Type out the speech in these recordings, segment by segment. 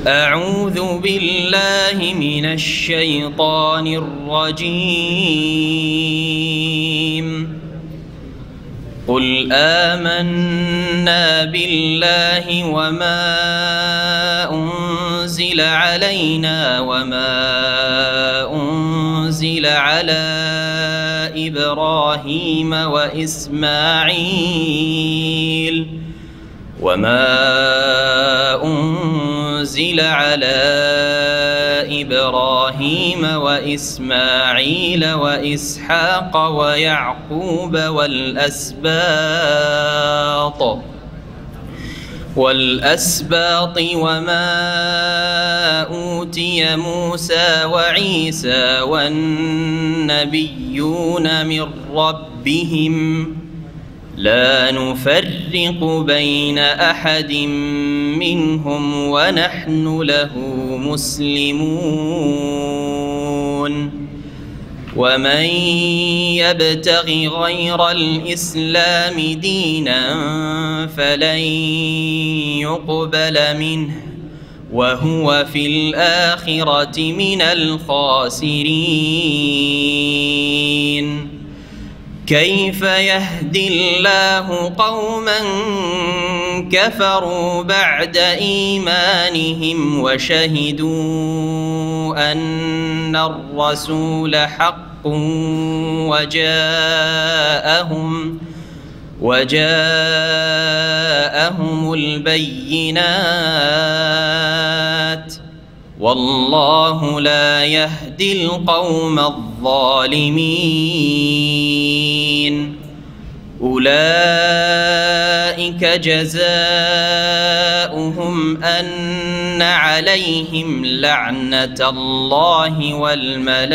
أعوذ بالله من الشيطان الرجيم قل آمنا بالله وما أنزل علينا وما أنزل على إبراهيم وإسماعيل وإسحاق ويعقوب والأسباط وما أوتي موسى وعيسى والنبيون من ربهم لا نفرق بين أحد منهم ونحن له مسلمون ومن يبتغ غير الإسلام دينا فلن يقبل منه وهو في الآخرة من الخاسرين كيف يهدي الله قوما كفروا بعد إيمانهم وشهدوا أن الرسول حق وجاءهم البينات والله لا يهدي القوم الظالمين أولئك جزاؤهم أن عليهم لعنة الله والملائكة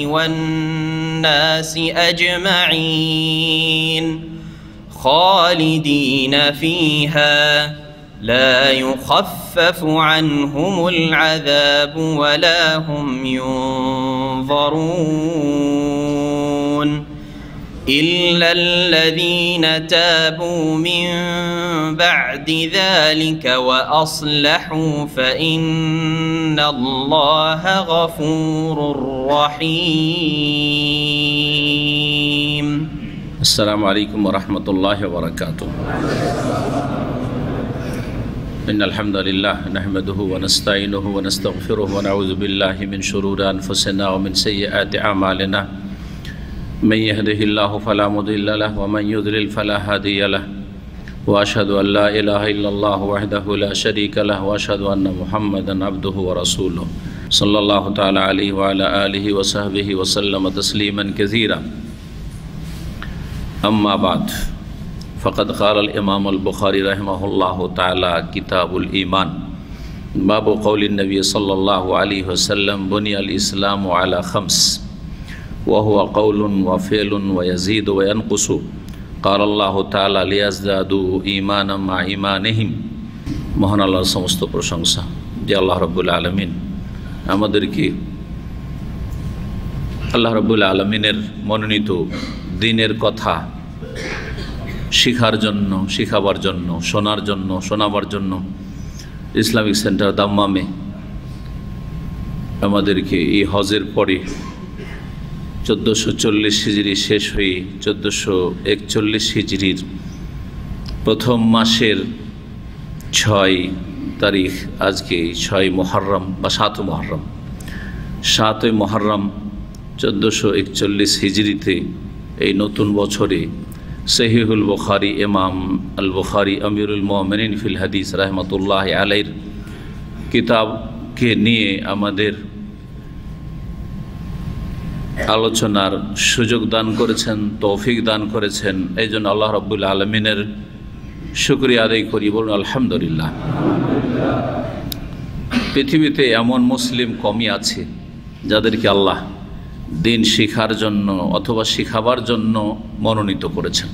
والناس أجمعين خالدين فيها لا يخفف عنهم العذاب ولا هم ينظرون إلا الذين تابوا من بعد ذلك وأصلحوا فإن الله غفور رحيم. السلام عليكم ورحمة الله وبركاته. إن الحمد لله نحمده ونستعينه ونستغفره ونعوذ بالله من شرور أنفسنا ومن سيئات أعمالنا من يهده الله فلا مضل له ومن يضلل فلا هادي له وأشهد أن لا إله إلا الله وحده لا شريك له وأشهد أن محمدا عبده ورسوله صلى الله تعالى عليه وعلى آله وصحبه وسلم تسليما كثيرا. أما بعد فقد قال الإمام البخاري رحمه الله تعالى كتاب الإيمان باب قول النبي صلى الله عليه وسلم بني الإسلام على خمس وهو قول وفعل ويزيد وينقص قال الله تعالى ليزدادوا إيمانا مع إيمانهم মহান আল্লাহর সমস্ত প্রশংসা যে আল্লাহ রাব্বুল আলামিন আমাদেরকে আল্লাহ রাব্বুল আলামিনের মনোনীত দ্বীনের কথা শিখার জন্য শিখাবার জন্য শোনার জন্য শোনাবার জন্য ইসলামিক সেন্টার দাম্মামে আমাদেরকে এই হজের পরে 1440 হিজরি শেষ হয়ে 1441 হিজরির প্রথম মাসের 6 তারিখ আজকে 6 মুহররম বা 7 মুহররম 7 মুহররম 1441 হিজরিতে এই নতুন বছরে সহিহুল বুখারী ইমাম আল বুখারী আমিরুল মুমিনিন ফিল হাদিস রাহমাতুল্লাহ আলাইহির কিতাবকে নিয়ে আমাদের আলোচনার সুযোগ দান করেছেন, তৌফিক দান করেছেন। এই জন্য আল্লাহ রাব্বুল আলামিনের শুকরিয়া আদায় করি, বলুন আলহামদুলিল্লাহ। পৃথিবীতে এমন মুসলিম কমই আছে যাদেরকে আল্লাহ দিন শিখার জন্য অথবা শিখাবার জন্য মনোনীত করেছেন।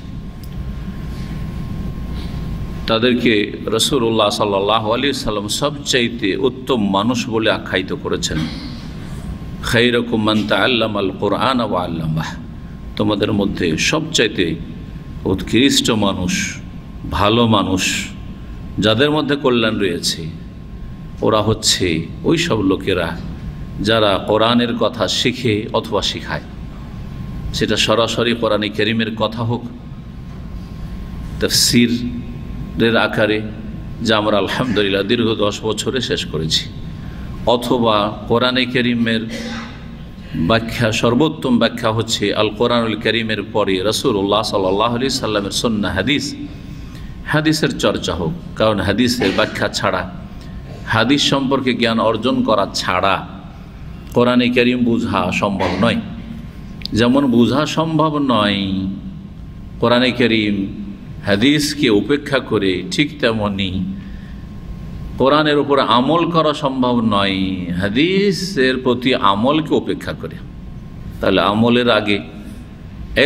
তাদেরকে রাসূলুল্লাহ সাল্লাল্লাহু আলাইহি ওয়াসাল্লাম সবচাইতে উত্তম মানুষ বলে আখ্যায়িত করেছেন। খায়রুকুম মান তাআল্লামাল কুরআন ওয়া আল্লামাহ, তোমাদের মধ্যে সবচাইতে উৎকৃষ্ট মানুষ, ভালো মানুষ, যাদের মধ্যে কল্যাণ রয়েছে ওরা হচ্ছে ওই সব লোকেরা যারা কোরআনের কথা শিখে অথবা শিখায়, সেটা সরাসরি কোরআনে কারীমের কথা হোক, তাফসীরের আকারে, যা আমরা আলহামদুলিল্লাহ দীর্ঘ 10 বছরে শেষ করেছি, অথবা কোরআনে কারীমের ব্যাখ্যা, সর্বোত্তম ব্যাখ্যা হচ্ছে আল কোরআনুল কারীমের পরে রাসূলুল্লাহ সাল্লাল্লাহু আলাইহি সাল্লামের সুন্নাহ হাদিসের চর্চা হোক। কারণ হাদিসের ব্যাখ্যা ছাড়া, হাদিস সম্পর্কে জ্ঞান অর্জন করা ছাড়া কোরআনে কারীম বোঝা সম্ভব নয়। যেমন বোঝা সম্ভব নয় কোরআনে কারীম হাদিসকে উপেক্ষা করে, ঠিক তেমনি কোরআনের উপর আমল করা সম্ভব নয় হাদিসের প্রতি আমলকে উপেক্ষা করে। তাহলে আমলের আগে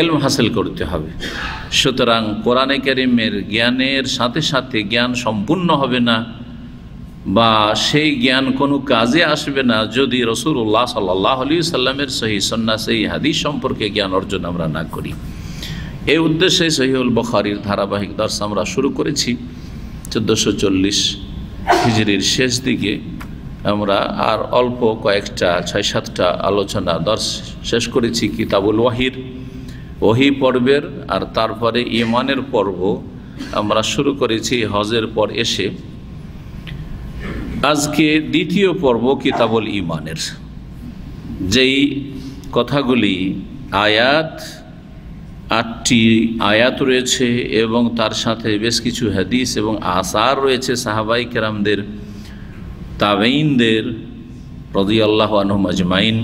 ইলম হাসিল করতে হবে। সুতরাং কোরআনে কারীমের জ্ঞানের সাথে সাথে জ্ঞান সম্পূর্ণ হবে না বা সেই জ্ঞান কোনো কাজে আসবে না যদি রাসূলুল্লাহ সাল্লাল্লাহু আলাইহি সাল্লামের সহিহ সুন্নাহ, সেই হাদিস সম্পর্কে জ্ঞান অর্জন আমরা না করি। এই উদ্দেশ্যে সহিহুল বুখারীর ধারাবাহিক দর্শ আমরা শুরু করেছি 1440 হিজরির শেষ দিকে। আমরা আর অল্প কয়েকটা 6-7টা আলোচনা দর্শ শেষ করেছি কিতাবুল ওহী পর্বের, আর তারপরে ঈমানের পর্ব আমরা শুরু করেছি হজের পর এসে। আজকে দ্বিতীয় পর্ব কিতাবুল ঈমানের, যেই কথাগুলি আয়াত 8টি আয়াত রয়েছে এবং তার সাথে বেশ কিছু হাদিস এবং আসার রয়েছে সাহাবাই কেরামদের, তাবেঈনদের রাদিয়াল্লাহু আনহুম আজমাইন,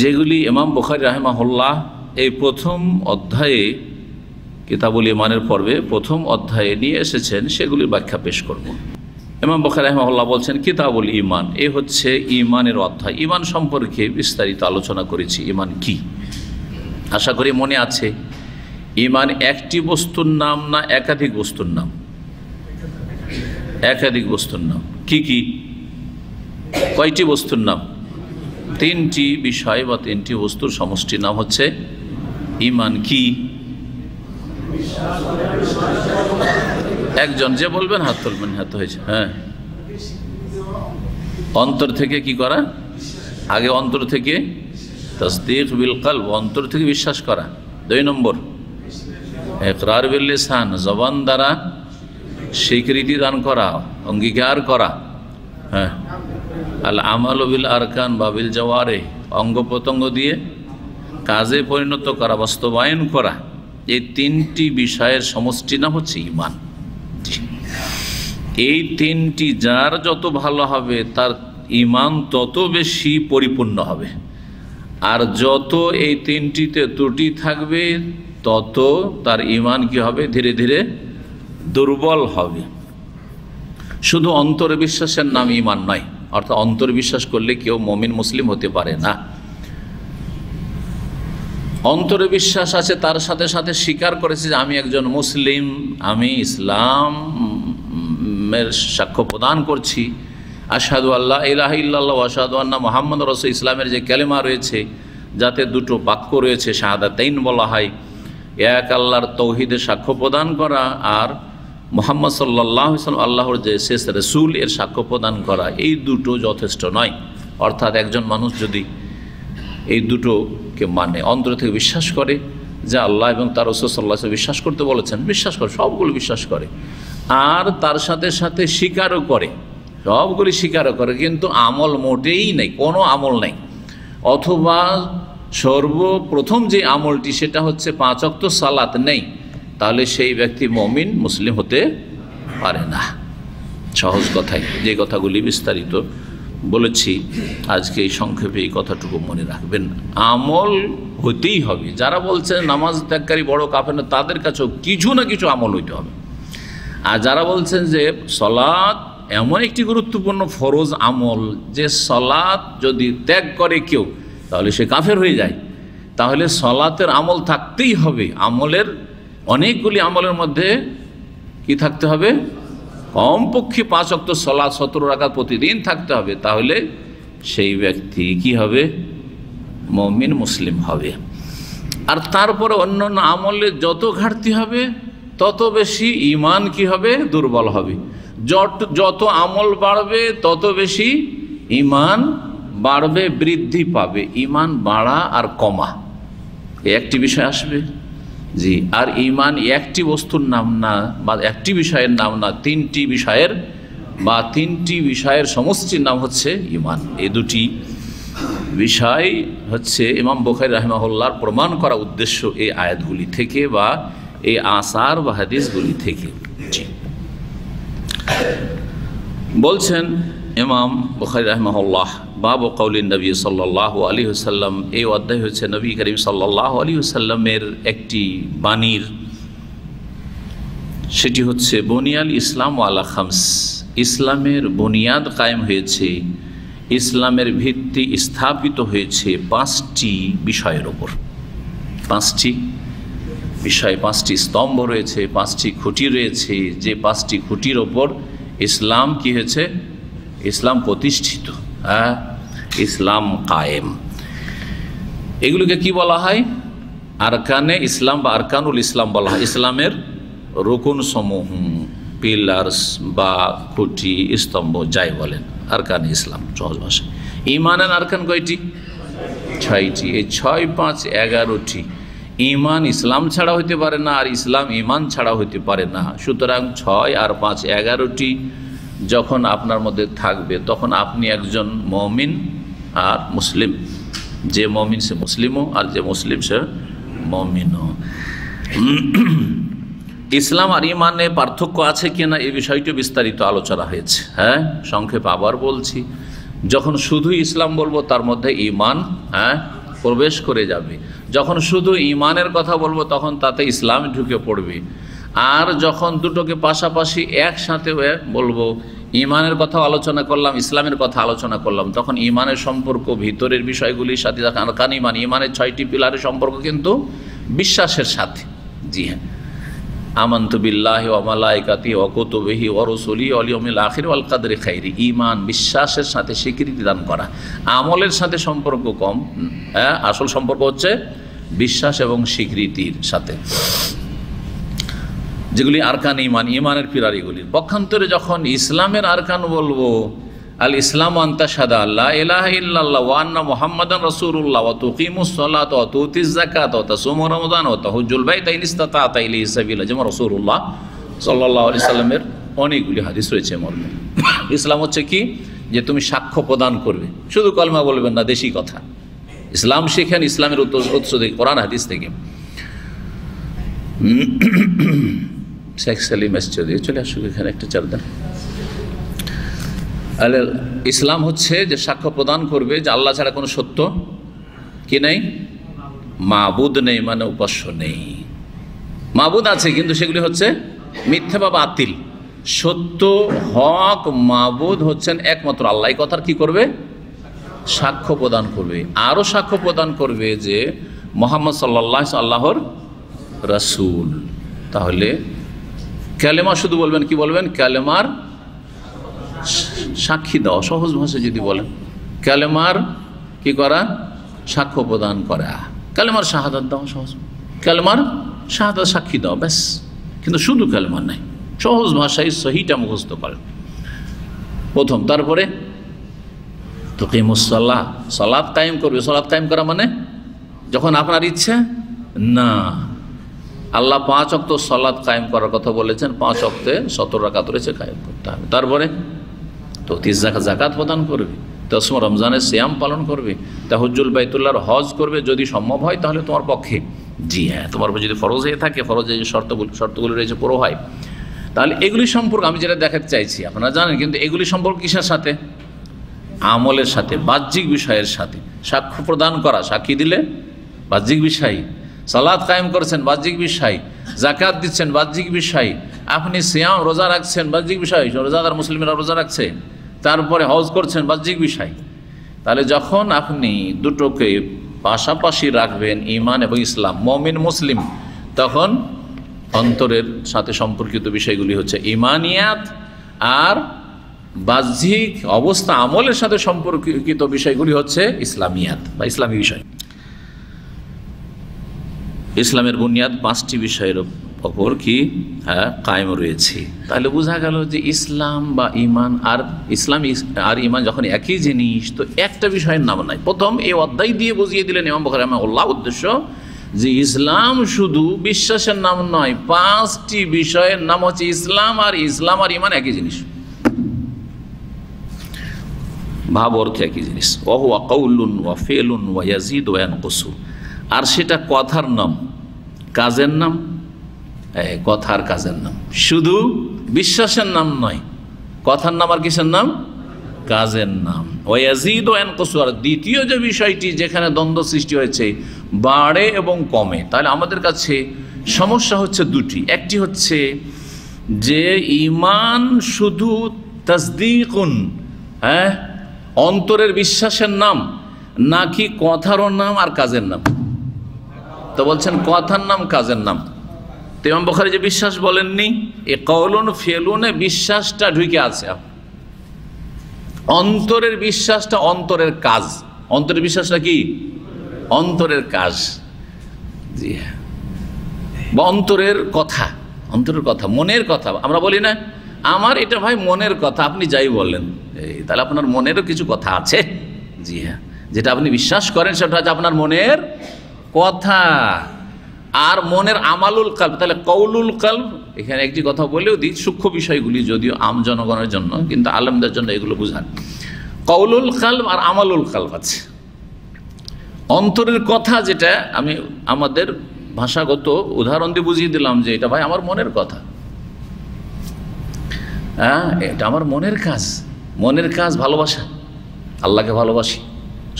যেগুলি ইমাম বুখারী রাহিমাহুল্লাহ এই প্রথম অধ্যায়ে কিতাবুল ঈমানের পর্বে প্রথম অধ্যায়ে নিয়ে এসেছেন, সেগুলির ব্যাখ্যা পেশ করব। ইমাম বুখারী রাহিমাহুল্লাহ বলছেন কিতাবুল ঈমান, এ হচ্ছে ঈমানের অধ্যায়। ঈমান সম্পর্কে বিস্তারিত আলোচনা করেছি। ঈমান কি? আশা করি মনে আছে। ঈমান একটি বস্তুর নাম না একাধিক বস্তুর নাম? একাধিক বস্তুর নাম। কি কি? কয়টি বস্তুর নাম? 3টি বিষয় বা 3টি বস্তুর সমষ্টির নাম হচ্ছে ঈমান। কি? একজন যে বলবেন হাত তুলবেন। হাত হয়েছে। হ্যাঁ, অন্তর থেকে কি করা? আগে অন্তর থেকে তাসদীক বিল কলব, অন্তর থেকে বিশ্বাস করা। 2 নম্বর ইকরার বিল লিসান, জবান দ্বারা স্বীকৃতি দান করা, অঙ্গীকার করা। হ্যাঁ, আল আমাল বিল আরকান বা বিল জাওয়ারিহ, অঙ্গ প্রত্যঙ্গ দিয়ে কাজে পরিণত করা, বাস্তবায়ন করা। এই 3টি বিষয়ের সমষ্টি নাম হচ্ছে ঈমান। এই 3টি যার যত ভালো হবে তার ঈমান তত বেশি পরিপূর্ণ হবে, আর যত এই 3টিতে ত্রুটি থাকবে তত তার ঈমান কি হবে? ধীরে ধীরে দুর্বল হবে। শুধু অন্তরে বিশ্বাসের নাম ঈমান নয়, অর্থাৎ অন্তরে বিশ্বাস করলে কেউ মুমিন মুসলিম হতে পারে না। অন্তরে বিশ্বাস আছে, তার সাথে সাথে স্বীকার করেছে যে আমি একজন মুসলিম, আমি ইসলামের সাক্ষ্য প্রদান করছি, আশহাদু আল্লা ইলাহা ইল্লাল্লাহ ওয়া আশহাদু আন্না মুহাম্মাদুর রাসূল, ইসলামের যে কালেমা রয়েছে, যাতে 2টো বাক্য রয়েছে, শাহাদাতাইন বলা হয়, এক আল্লাহর তৌহিদের সাক্ষ্য প্রদান করা, আর মুহাম্মদ সাল্লাল্লাহু আলাইহি ওয়াসাল্লাম আল্লাহর যে শেষ রাসূল এর সাক্ষ্য প্রদান করা। এই 2টো যথেষ্ট নয়। অর্থাৎ একজন মানুষ যদি এই 2টোকে মানে, অন্তর থেকে বিশ্বাস করে যে আল্লাহ এবং তার রাসূল সাল্লাল্লাহু আলাইহি ওয়াসাল্লাম বিশ্বাস করতে বলেছেন, বিশ্বাস করে, সবগুলো বিশ্বাস করে, আর তার সাথে সাথে স্বীকারও করে, সবগুলি স্বীকারও করে, কিন্তু আমল মোটেই নেই, কোনো আমল নেই। অথবা সর্বপ্রথম যে আমলটি সেটা হচ্ছে 5 ওয়াক্ত সালাত নেই, তাহলে সেই ব্যক্তি মুমিন মুসলিম হতে পারে না। সহজ কথায় যে কথাগুলি বিস্তারিত বলেছি, আজকে এই সংক্ষেপে এই কথাটুকু মনে রাখবেন। আমল হতেই হবে। যারা বলছেন নামাজ ত্যাগকারী বড় কাফের না, তাদের কাছেও কিছু না কিছু আমল হইতে হবে। আর যারা বলছেন যে সালাত এমন একটি গুরুত্বপূর্ণ ফরজ আমল যে সালাত যদি ত্যাগ করে কেউ তাহলে সে কাফের হয়ে যায়, তাহলে সালাতের আমল থাকতেই হবে। আমলের অনেকগুলি আমলের মধ্যে কি থাকতে হবে? কমপক্ষে 5 ওয়াক্ত সালাত 17 রাকাত প্রতিদিন থাকতে হবে, তাহলে সেই ব্যক্তি কি হবে? মুমিন মুসলিম হবে। আর তারপরে অন্যান্য আমলে যত ঘাটতি হবে তত বেশি ঈমান কি হবে? দুর্বল হবে। যত আমল বাড়বে তত বেশি ঈমান বাড়বে, বৃদ্ধি পাবে। ঈমান বাড়া আর কমা একটি বিষয় আসবে, জি। আর ঈমান একটি বস্তুর নাম না বা একটি বিষয়ের নাম না, তিনটি বিষয়ের বা তিনটি বিষয়ের সমষ্টির নাম হচ্ছে ঈমান। এই দুটি বিষয় হচ্ছে ইমাম বুখারী রাহিমাহুল্লাহর প্রমাণ করা উদ্দেশ্য এই আয়াতগুলি থেকে বা এই আসার বা হাদিসগুলি থেকে। জি, বলছেন ইমাম বুখারী রাহিমাহুল্লাহ, বাবু কওলিন নবী সাল্লাল্লাহু আলাইহি ওয়াসাল্লাম। এই অধ্যায় হচ্ছে নবী করিম সাল্লাল্লাহু আলাইহি ওয়াসাল্লামের একটি বাণীর, সেটি হচ্ছে বুনিয়াল ইসলাম আলা খামস। ইসলামের বুনিয়াদ কায়েম হয়েছে, ইসলামের ভিত্তি স্থাপিত হয়েছে পাঁচটি বিষয়ের ওপর। পাঁচটি বিষয়, পাঁচটি স্তম্ভ রয়েছে, পাঁচটি খুঁটি রয়েছে, যে পাঁচটি খুঁটির ওপর ইসলাম কি হয়েছে? ইসলাম প্রতিষ্ঠিত, ইসলাম কায়েম। এগুলোকে কি বলা হয়? আরকানে ইসলাম বা আরকানুল ইসলাম বলা হয়। ইসলামের রুকুন সমূহ, পিলার্স বা খুঁটি, স্তম্ভ যাই বলেন, আরকানে ইসলাম সহজ ভাষায়। ঈমানের আরকান কয়টি? 6টি। এই 6, 5, 11টি। ঈমান ইসলাম ছাড়া হইতে পারে না, আর ইসলাম ঈমান ছাড়া হইতে পারে না। সুতরাং 6 আর 5, 11টি যখন আপনার মধ্যে থাকবে, তখন আপনি একজন মুমিন আর মুসলিম। যে মুমিন সে মুসলিমও, আর যে মুসলিম সে মুমিনও। ইসলাম আর ঈমানে পার্থক্য আছে কিনা এই বিষয়টি বিস্তারিত আলোচনা হয়েছে। সংক্ষেপ আবার বলছি, যখন শুধু ইসলাম বলবো তার মধ্যে ঈমান প্রবেশ করে যাবে। যখন শুধু ঈমানের কথা বলবো তখন তাতে ইসলাম ঢুকে পড়বে। আর যখন দুটোকে পাশাপাশি একসাথে বলবো, ঈমানের কথা আলোচনা করলাম, ইসলামের কথা আলোচনা করলাম, তখন ঈমানের সম্পর্ক ভিতরের বিষয়গুলির সাথে, আরকান ঈমান, ঈমানের 6টি পিলারের সম্পর্ক কিন্তু বিশ্বাসের সাথে। জি হ্যাঁ, আমানতু বিল্লাহি ওয়া মালাইকাতিহি ওয়া কুতুবিহি ওয়া রুসুলিহি ওয়াল ইয়াউমিল আখির ওয়াল কদরি খাইরি। ঈমান বিশ্বাসের সাথে স্বীকৃতি দান করা, আমলের সাথে সম্পর্ক কম। আসল সম্পর্ক হচ্ছে বিশ্বাস এবং স্বীকৃতির সাথে, যেগুলি আরকান ঈমান, ঈমানের পিলার। এগুলির পক্ষান্তরে যখন ইসলামের আরকান বলবো, আল ইসলাম আনতা শাহাদা আল্লা ইলাহা ইল্লাল্লাহ ওয়া আন্না মুহাম্মাদান রাসূলুল্লাহ ওয়া তুকিমুস সালাতা ওয়া তুতিজ যাকাতা ওয়া তাসুমু রমাদান ওয়া তাহুজ্জুল বাইতা ইন ইসতাতা ইলাইহি সাবিলা, যেমন রাসূলুল্লাহ সাল্লাল্লাহু আলাইহি সাল্লামের অনেকগুলি হাদিস রয়েছে মর্মে। ইসলাম হচ্ছে কি? যে তুমি সাক্ষ্য প্রদান করবে, শুধু কলমা বলবেন না, দেশি কথা। ইসলাম শিখেন ইসলামের উৎস থেকে, কোরআন হাদিস থেকে। শেখ সালিম এসছে, চলে আসুক এখানে একটা চার দেন। ইসলাম হচ্ছে যে সাক্ষ্য প্রদান করবে যে আল্লাহ ছাড়া কোনো সত্য কি নেই, মাবুদ নেই, মানে উপাস্য নেই। মাবুদ আছে কিন্তু সেগুলি হচ্ছে মিথ্যা বা বাতিল। সত্য হক মাবুদ হচ্ছেন একমাত্র আল্লাহ। এই কথার কি করবে? সাক্ষ্য প্রদান করবে। আরও সাক্ষ্য প্রদান করবে যে মুহাম্মদ সাল্লাল্লাহু আলাইহি আল্লাহর রাসূল। তাহলে কালেমা শুধু বলবেন, কি বলবেন? কালেমার সাক্ষী দাও। সহজ ভাষায় যদি বলেন, কালেমার কি করা? সাক্ষ্য প্রদান করা। কালেমার শাহাদাত দাও, সহজ। কালেমার শাহাদাত সাক্ষী দাও, ব্যাস। কিন্তু শুধু কালেমার নাই, সহজ ভাষায় সহিটা মুখস্থ করেন প্রথম। তারপরে তুকিমুস সালাহ, সালাত কায়েম করবে। সালাত কায়েম করা মানে যখন আপনার ইচ্ছা না, আল্লাহ 5 ওয়াক্ত সালাত কায়েম করার কথা বলেছেন, 5 ওয়াক্তে 70 রাকাত রয়েছে, কায়েম করতে হবে। তারপরে তো যাকাত প্রদান করবে, তসমা রমজানের সিয়াম পালন করবে, তাহাজ্জুল বাইতুল্লাহর হজ করবে যদি সম্ভব হয় তাহলে তোমার পক্ষে। জি হ্যাঁ, তোমার উপর যদি ফরজ হয়ে থাকে, ফরজের যে শর্তগুলি রয়েছে পুরো হয়, তাহলে এগুলি সম্পর্কে আমি যেটা দেখাতে চাইছি আপনারা জানেন। কিন্তু এগুলি সম্পর্ক কিসের সাথে? আমলের সাথে, বাহ্যিক বিষয়ের সাথে। সাক্ষ্য প্রদান করা, সাক্ষী দিলে বাহ্যিক বিষয়। সালাত কায়েম করেছেন, বাহ্যিক বিষয়। যাকাত দিচ্ছেন, বাহ্যিক বিষয়। আপনি সিয়াম রোজা রাখছেন, বাহ্যিক বিষয়, রোজাদার মুসলিমরা রোজা রাখছে। তারপরে হজ করছেন, বাহ্যিক বিষয়। তাহলে যখন আপনি দুটোকে পাশাপাশি রাখবেন, ঈমান এবং ইসলাম, মুমিন মুসলিম, তখন অন্তরের সাথে সম্পর্কিত বিষয়গুলি হচ্ছে ঈমানিয়াত, আর বাহ্যিক অবস্থা আমলের সাথে সম্পর্কিত বিষয়গুলি হচ্ছে ইসলামিয়াত বা ইসলামী বিষয়। ইসলামের বুনিয়াদ 5টি বিষয়ের ওপর কি কায়েম রয়েছে। তাহলে বোঝা গেল যে ইসলাম বা ইমান আর ইসলাম আর ইমান যখন একই জিনিস, তো একটা বিষয়ের নাম নাই। প্রথম এই অধ্যায় দিয়ে বুঝিয়ে দিলেন ইমাম বুখারী রাহিমাহুল্লাহ উদ্দেশ্য যে ইসলাম শুধু বিশ্বাসের নাম নয়, 5টি বিষয়ের নাম হচ্ছে ইসলাম আর ইমান একই জিনিস, ভাব অর্থ একই জিনিস। ওয়া কাউলুন ওয়া ফিলুন ওয়া ইয়াজিদু ওয়া ইয়ানকুসু। আর সেটা কথার নাম, কাজের নাম, কথার কাজের নাম, শুধু বিশ্বাসের নাম নয়, কথার নাম আর কিসের নাম, কাজের নাম। ওয়া ইয়াজিদু ওয়া ইয়ানকুসু। আর দ্বিতীয় যে বিষয়টি যেখানে দ্বন্দ্ব সৃষ্টি হয়েছে, বাড়ে এবং কমে। তাহলে আমাদের কাছে সমস্যা হচ্ছে দুটি। একটি হচ্ছে যে ঈমান শুধু তাসদীকুন, অন্তরের বিশ্বাসের নাম, নাকি কথারও নাম আর কাজের নাম। তো বলছেন কথার নাম কাজের নাম। তো ইমাম বুখারী যে বিশ্বাস বলেননি, এ কওলুন ফিলুনে বিশ্বাসটা ঢুকে আছে। অন্তরের বিশ্বাসটা অন্তরের কাজ। অন্তরের বিশ্বাসটা কি? অন্তরের কাজ। জি হ্যাঁ, বা অন্তরের কথা, অন্তরের কথা, মনের কথা। আমরা বলি না আমার এটা ভাই মনের কথা, আপনি যাই বলেন, তাহলে আপনার মনেরও কিছু কথা আছে। জি হ্যাঁ, যেটা আপনি বিশ্বাস করেন সেটা হচ্ছে আপনার মনের কথা। আর মনের আমালুল কলব, তাহলে কওলুল কলব, এখানে একটি কথা বলেও দিই, সূক্ষ্ম বিষয়গুলি যদিও আম জনগণের জন্য, কিন্তু আলেমদের জন্য এগুলো বুঝান। কওলুল কলব আর আমালুল কলব আছে। অন্তরের কথা যেটা আমি আমাদের ভাষাগত উদাহরণ দিয়ে বুঝিয়ে দিলাম যে এটা ভাই আমার মনের কথা, এটা আমার মনের কাজ। মনের কাজ ভালোবাসা, আল্লাহকে ভালোবাসি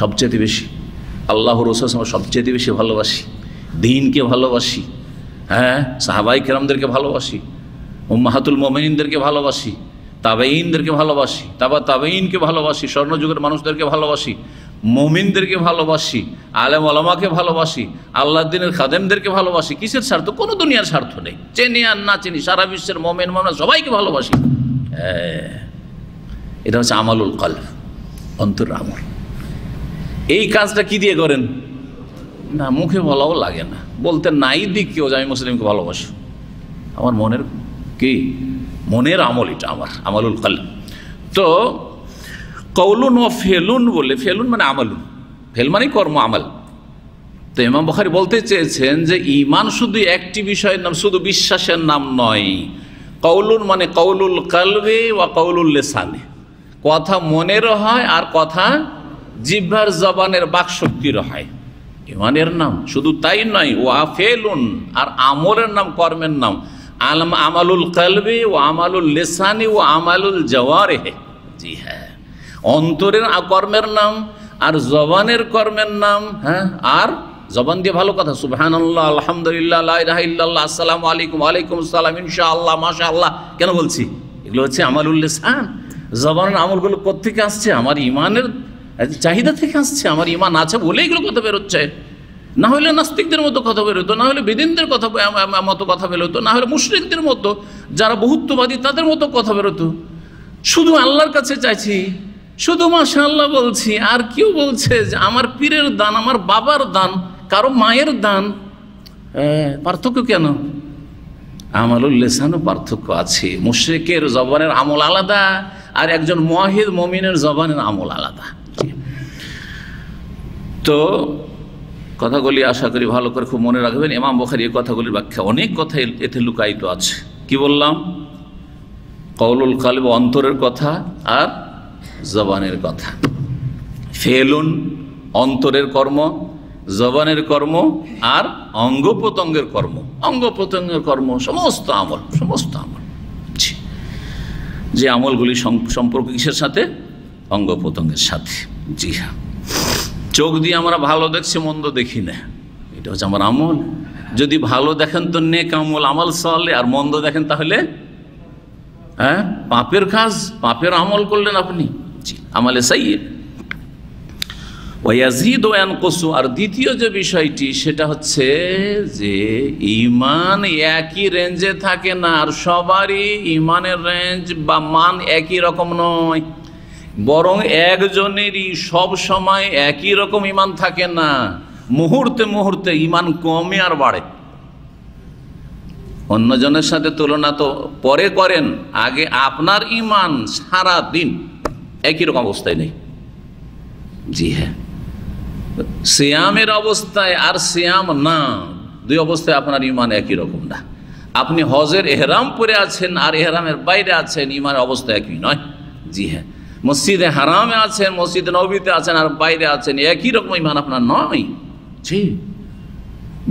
সবচেয়ে বেশি, আল্লাহ রাসূল সবচেয়ে বেশি ভালোবাসি, দ্বীনকে ভালোবাসি, সাহাবায়ে কেরামদেরকে ভালোবাসি, উম্মাহাতুল মুমিনিনদেরকে ভালোবাসি, তাবেঈনদেরকে ভালোবাসি, তাবেঈনকে ভালোবাসি, স্বর্ণযুগের মানুষদেরকে ভালোবাসি, মুমিনদেরকে ভালোবাসি, আলেম ওলামাকে ভালোবাসি, আল্লাহর দ্বীনের খাদেমদেরকে ভালোবাসি। কিসের স্বার্থ? কোনো দুনিয়ার স্বার্থ নেই। চিনি আর না চিনি, সারা বিশ্বের মুমিন মুমিনা সবাইকে ভালোবাসি। এটা হচ্ছে আমালুল কলব, অন্তর আমল। এই কাজটা কি দিয়ে করেন? না, মুখে বলাও লাগে না, বলতে নাই দিক কেউ যে আমি মুসলিমকে ভালোবাসি, আমার মনের কি, মনের আমল, এটা আমার আমালুল কলব। তো কওলুন ও ফেলুন বলে, ফেলুন মানে আমালুন, ফেল মানে কর্ম, আমাল। তো ইমাম বুখারী বলতে চেয়েছেন যে ঈমান শুধু একটি বিষয়ের নাম, শুধু বিশ্বাসের নাম নয়। কওলুন মানে কওলুল কলবি ওয়া কওলুল লিসানি, কথা মনের হয় আর কথা জিহ্বার জবানের বাকশক্তির হয়, ঈমানের নাম। শুধু তাই নয়, ওয়া ফেলুন আর আমলের নাম, কর্মের নাম। আমালুল কলবি ও আমালুল লিসানি ও আমালুল জাওয়ারিহ। জি হ্যাঁ, অন্তরের কর্মের নাম আর জবানের কর্মের নাম। আর জবান দিয়ে ভালো কথা, সুবহানাল্লাহ, আলহামদুলিল্লাহ, লা ইলাহা ইল্লাল্লাহ, আসসালামু আলাইকুম, ওয়ালাইকুম আসসালাম, ইনশাআল্লাহ, মাশাআল্লাহ কেন বলছি? এগুলো হচ্ছে আমালুল লিসান। জবানের আমলগুলো কোত্থেকে আসছে? আমার ইমানের চাহিদা থেকে আসছে, আমার ইমান আছে বলে এগুলো কথা বেরোচ্ছে। না হলে নাস্তিকদের মতো কথা বেরোতো, না হলে বেদিনদের মতো কথা বেরোতো, না হলে মুশরিকদের মতো যারা বহুত্ববাদী তাদের মতো কথা বেরোতো। শুধু আল্লাহর কাছে চাইছি, শুধু মাশাআল্লাহ বলছি, আর কেউ বলছে যে আমার পীরের দান, আমার বাবার দান, কারো মায়ের দান। পার্থক্য কেন? আমালুল লিসানও পার্থক্য আছে। মুশরিকের জবানের আমল আলাদা, আর একজন মুওয়াহিদ মুমিনের জবানের আমল আলাদা। তো কথাগুলি আশা করি ভালো করে খুব মনে রাখবেন। ইমাম বুখারী এই কথাগুলির ব্যাখ্যা, অনেক কথা এতে লুকায়িত আছে। কি বললাম? কওলুল কলব অন্তরের কথা আর জবানের কথা, ফেলুন অন্তরের কর্ম, জবানের কর্ম, আর অঙ্গ প্রত্যঙ্গের কর্ম। অঙ্গ প্রত্যঙ্গের কর্ম সমস্ত আমল, সমস্ত আমল। যে আমলগুলি সম্পর্ক কিসের সাথে? অঙ্গ প্রত্যঙ্গের সাথে। জি হ্যাঁ, চোখ দিয়ে আমরা ভালো দেখছি, মন্দ দেখি না, এটা হচ্ছে আমার আমল। যদি ভালো দেখেন তো নেক আমল, আমাল সালে, আর মন্দ দেখেন তাহলে পাপের কাজ, পাপের আমল করলেন আপনি। জি, আমালে সাইয়্যিদ। ওয়া ইয়াজিদু ওয়া ইয়ানকুসু। আর দ্বিতীয় যে বিষয়টি সেটা হচ্ছে যে ঈমান একই রেঞ্জে থাকে না, আর সবারই ঈমানের রেঞ্জ বা মান একই রকম নয়, বরং একজনেরই সব সময় একই রকম ঈমান থাকে না। মুহূর্তে মুহূর্তে ঈমান কমে আর বাড়ে। অন্যজনের সাথে তুলনা তো পরে করেন, আগে আপনার ইমান সারা দিন একই রকম অবস্থায় নেই। জি হ্যাঁ, সিয়ামের অবস্থায় আর সিয়াম না, দুই অবস্থায় আপনার ইমান একই রকম না। আপনি হজের এহরাম পরে আছেন আর এহরামের বাইরে আছেন, ইমানের অবস্থা একই নয়। জি হ্যাঁ, মসজিদে হারামে আছেন, মসজিদে নবীতে আছেন আর বাইরে আছেন, একই রকম ইমান আপনার নয়। জি,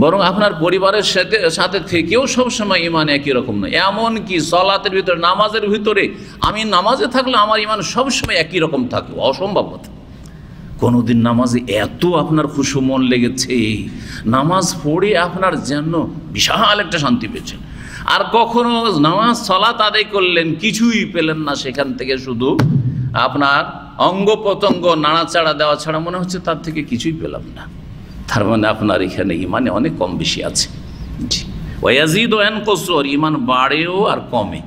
বরং আপনার পরিবারের সাথে থেকেও সবসময় ইমান একই রকম নয়। এমনকি সলাতের ভিতরে, নামাজের ভিতরে আমি নামাজে থাকলে আমার ইমান সবসময় একই রকম থাকে, অসম্ভব কথা। কোনোদিন নামাজে এত আপনার খুশু মন লেগেছে, নামাজ পড়ে আপনার যেন বিশাল একটা শান্তি পেয়েছেন, আর কখনো নামাজ সলাত আদায় করলেন কিছুই পেলেন না, সেখান থেকে শুধু আপনার অঙ্গ প্রত্যঙ্গ নাড়াচাড়া দেওয়া ছাড়া মনে হচ্ছে তার থেকে কিছুই পেলাম না। তার মানে আপনার এখানে ইমানে অনেক কম বেশি আছে। ওয়াজিদ ও ইয়ানকুসুর, ইমান বাড়েও আর কমে।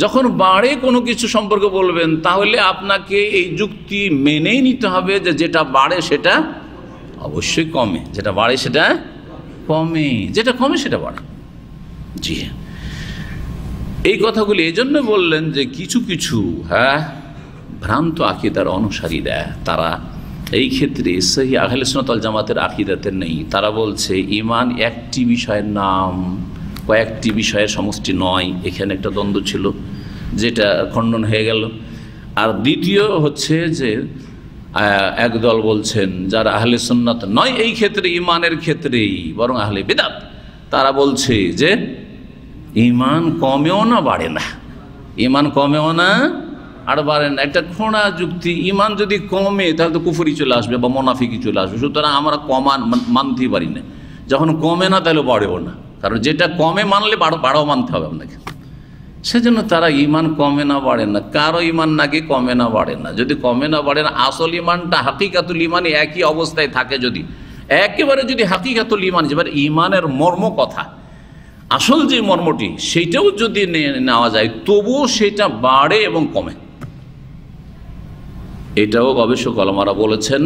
যখন বাড়ে কোনো কিছু সম্পর্কে বলবেন তাহলে আপনাকে এই যুক্তি মেনেই নিতে হবে যে যেটা বাড়ে সেটা অবশ্যই কমে, যেটা বাড়ে সেটা কমে, যেটা কমে সেটা বাড়ে। জি, এই কথাগুলি এই জন্য বললেন যে কিছু কিছু ভ্রান্ত আকীদার অনুসারীরা তারা এই ক্ষেত্রে সহি আহলে সুন্নাত ওয়াল জামাতের আকীদাতে নেই। তারা বলছে ইমান একটি বিষয়ের নাম, কয়েকটি বিষয়ের সমষ্টি নয়। এখানে একটা দ্বন্দ্ব ছিল যেটা খণ্ডন হয়ে গেল। আর দ্বিতীয় হচ্ছে যে একদল বলছেন যারা আহলে সুন্নাত নয় এই ক্ষেত্রে, ইমানের ক্ষেত্রেই বরং আহলে বিদআত, তারা বলছে যে ইমান কমেও না বাড়ে না, ইমান কমেও না আর বাড়ে না। একটা খোঁড়া যুক্তি, ইমান যদি কমে তাহলে তো কুফরি চলে আসবে বা মুনাফিকি চলে আসবে, সুতরাং আমরা মানতেই পারি না। যখন কমে না তাহলে বাড়েও না, কারণ যেটা কমে মানলে বাড়াও মানতে হবে আপনাকে। সেজন্য তারা ইমান কমে না বাড়ে না, কারো ইমান নাকি কমে না বাড়ে না। যদি কমে না বাড়ে না, আসল ইমানটা হাকিকাতুল ইমানে একই অবস্থায় থাকে, যদি একেবারে যদি হাকিকাতুল ইমান, যেবার ইমানের মর্ম কথা, আসল যে মর্মটি সেইটাও যদি নেওয়া যায় তবুও সেটা বাড়ে এবং কমে। এটাও গবেষক ওলামারা বলেছেন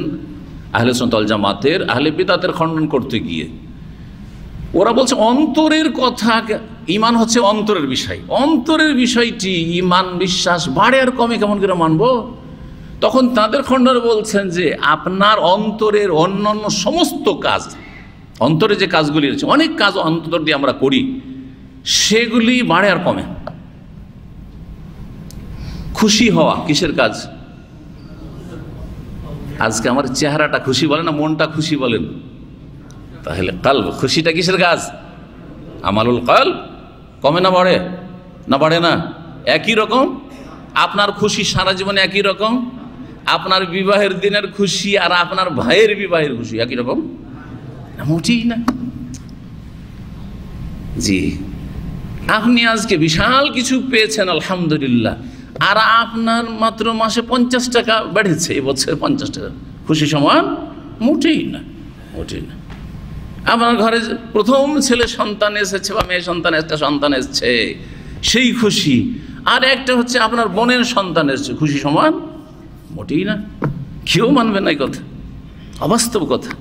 আহলে সুন্নাত ওয়াল জামাতের আহলে বিদআতের খণ্ডন করতে গিয়ে। ওরা বলছে অন্তরের কথা, ইমান হচ্ছে অন্তরের বিষয়, অন্তরের বিষয়টি ইমান বিশ্বাস বাড়ে আর কমে কেমন করে মানবো? তখন তাদের খণ্ডনে বলছেন যে আপনার অন্তরের অন্যান্য সমস্ত কাজ, অন্তরে যে কাজগুলি রয়েছে, অনেক কাজ অন্তর দিয়ে আমরা করি, সেগুলি বাড়ে আর কমে। খুশি হওয়া কিসের কাজ? আজকে আমার চেহারাটা খুশি বলেন না, মনটা খুশি বলেন, তাহলে কলব, খুশিটা কিসের কাজ? আমালুল কলব। কমে না বাড়ে? না বাড়ে না? একই রকম। আপনার খুশি সারা জীবনে একই রকম? আপনার বিবাহের দিনের খুশি আর আপনার ভাইয়ের বিবাহের খুশি একই রকম? মোটেই না। জি, আপনি আজকে বিশাল কিছু পেয়েছেন আলহামদুলিল্লাহ, আর আপনার মাত্র মাসে 50 টাকা বেড়েছে, এবছর 50 টাকা, খুশি সমান? মোটেই না, মোটেই না। আপনার ঘরে প্রথম ছেলে সন্তান এসেছে বা মেয়ে সন্তান, একটা সন্তান এসছে, সেই খুশি, আর একটা হচ্ছে আপনার বোনের সন্তান এসছে, খুশি সমান? মোটেই না। কেউ মানবে না এই কথা, অবাস্তব কথা।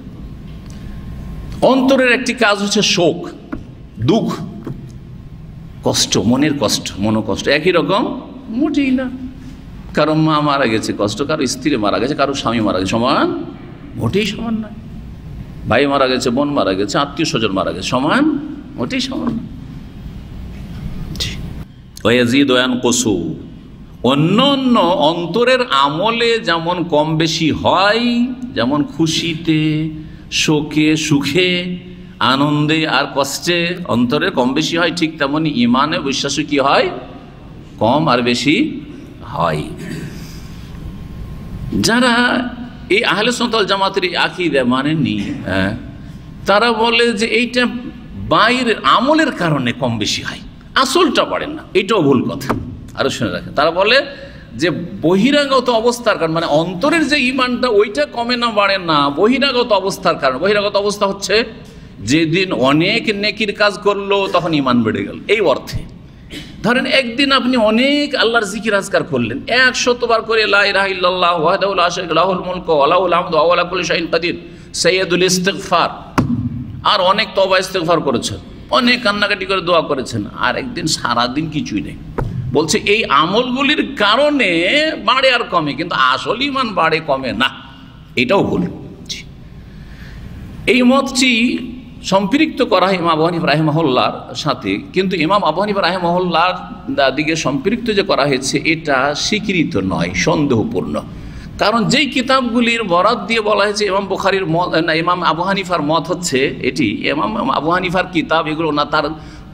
অন্তরের একটি কাজ হচ্ছে শোক, দুঃখ, কষ্ট, মনের কষ্ট, মনোকষ্ট একই রকম? মোটেই না। কারো মা মারা গেছে কষ্ট, কারো স্ত্রী মারা গেছে, কারো স্বামী মারা গেছে, সমান? মোটেই সমান নয়। ভাই মারা গেছে, বোন মারা গেছে, আত্মীয় স্বজন মারা গেছে, সমান? মোটেই সমান না। ওয়াজিদ ওয়া ইয়ানকুসু, অন্য অন্য অন্তরের আমলে যেমন কম বেশি হয়, যেমন খুশিতে, শোকে, সুখে, আনন্দে আর কষ্টে অন্তরে কম বেশি হয়, ঠিক তেমনি ইমানে বিশ্বাসে কি হয়? কম আর বেশি হয়। যারা এই আহলে সুন্নাত ওয়াল জামাতের আকীদা মানেননি, তারা বলে যে এইটা বাইরের আমলের কারণে কম বেশি হয়, আসলটা বাড়ে না। এটাও ভুল কথা, আরো শুনে রাখে। তারা বলে যে বহিরাগত অবস্থার কারণ, মানে অন্তরের যে ইমানটা ওইটা কমে না বাড়ে না, বহিরাগত অবস্থার কারণ। বহিরাগত অবস্থা হচ্ছে যেদিন অনেক নেকির কাজ করলো তখন ইমান বেড়ে গেল, এই অর্থে। ধরেন একদিন আপনি অনেক আল্লাহর জিকির আজকার করলেন, 100 বার করে লা ইলাহা ইল্লাল্লাহ ওয়াহদাহু লা শারীকা লাহুল মুলকু ওয়া লাহুল হামদু ওয়া হুয়া আলা কুল্লি শাইইন কাদির, সাইয়্যিদুল ইস্তিগফার, আর অনেক তওবা ইস্তিগফার করেছেন, অনেক কান্নাকাটি করে দোয়া করেছেন, আর একদিন সারাদিন কিছুই নেই। বলছে এই আমলগুলির কারণে বাড়ে আর কমে, কিন্তু আসল ইমান বাড়ে কমে না, এটাও ভুল। এই মতটি সম্পৃক্ত করা হয় ইমাম আবু হানিফা রাহিমাহুল্লাহর সাথে, কিন্তু ইমাম আবু হানিফা রাহিমাহুল্লাহর দিকে সম্পৃক্ত যে করা হয়েছে এটা স্বীকৃত নয়, সন্দেহপূর্ণ। কারণ যেই কিতাবগুলির বরাত দিয়ে বলা হয়েছে ইমাম বুখারীর মত না, ইমাম আবু হানিফার মত হচ্ছে এটি, ইমাম আবু হানিফার কিতাব এগুলো না, তার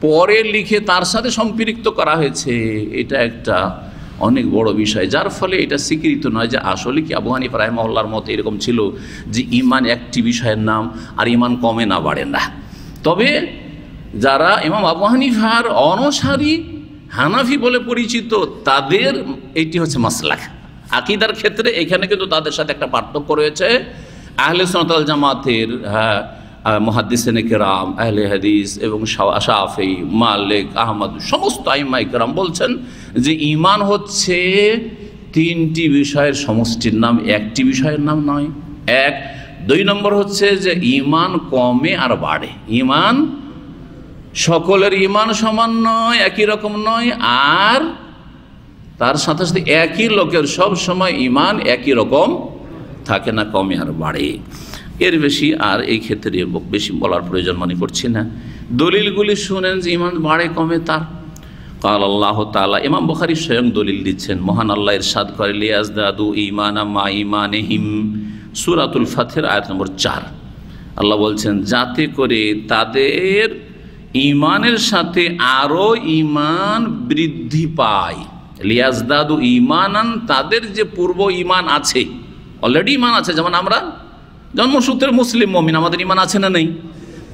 পরে লিখে তার সাথে সম্পৃক্ত করা হয়েছে, এটা একটা অনেক বড় বিষয়, যার ফলে এটা স্বীকৃত নয় যে আসলে কি আবু হানিফা রাহিমাহুল্লাহর মতে এরকম ছিল যে ইমান একটি বিষয়ের নাম আর ইমান কমে না বাড়ে না। তবে যারা ইমাম আবু হানিফার অনুসারী হানাফি বলে পরিচিত তাদের এটি হচ্ছে মাসলাক। আকীদার ক্ষেত্রে এখানে কিন্তু তাদের সাথে একটা পার্থক্য রয়েছে। আহলে সুন্নাত ওয়াল জামাতের মুহাদ্দিসিনে কেরাম, আহলে হাদিস এবং শাফেঈ, মালিক, আহমদ সমস্ত আইম্মায়ে কেরাম বলছেন যে ঈমান হচ্ছে তিনটি বিষয়ের সমষ্টির নাম, একটি বিষয়ের নাম নয়। এক, দুই নম্বর হচ্ছে যে ঈমান কমে আর বাড়ে। ঈমান সকলের ঈমান সমান নয়, একই রকম নয়, আর তার সাথে সাথে একই লোকের সব সময় ঈমান একই রকম থাকে না, কমে আর বাড়ে। এর বেশি আর এই ক্ষেত্রে বেশি বলার প্রয়োজন মনে করছি না। দলিলগুলি শুনেন যে ঈমান বাড়ে কমে তার। কাল আল্লাহ তাআলা, ইমাম বুখারী স্বয়ং দলিল দিচ্ছেন, মহান আল্লাহ ইরশাদ করে লিয়াজদাদু ঈমানা মা ঈমানিহিম, সূরাতুল ফাতহির আয়াত নম্বর 4। আল্লাহ বলছেন যাতে করে তাদের ঈমানের সাথে আরও ঈমান বৃদ্ধি পায়। লিয়াজদাদু ঈমানান, তাদের যে পূর্ব ঈমান আছে, অলরেডি ঈমান আছে, যেমন আমরা জন্মসূত্রে মুসলিম মুমিন, আমাদের ঈমান আছে না নেই?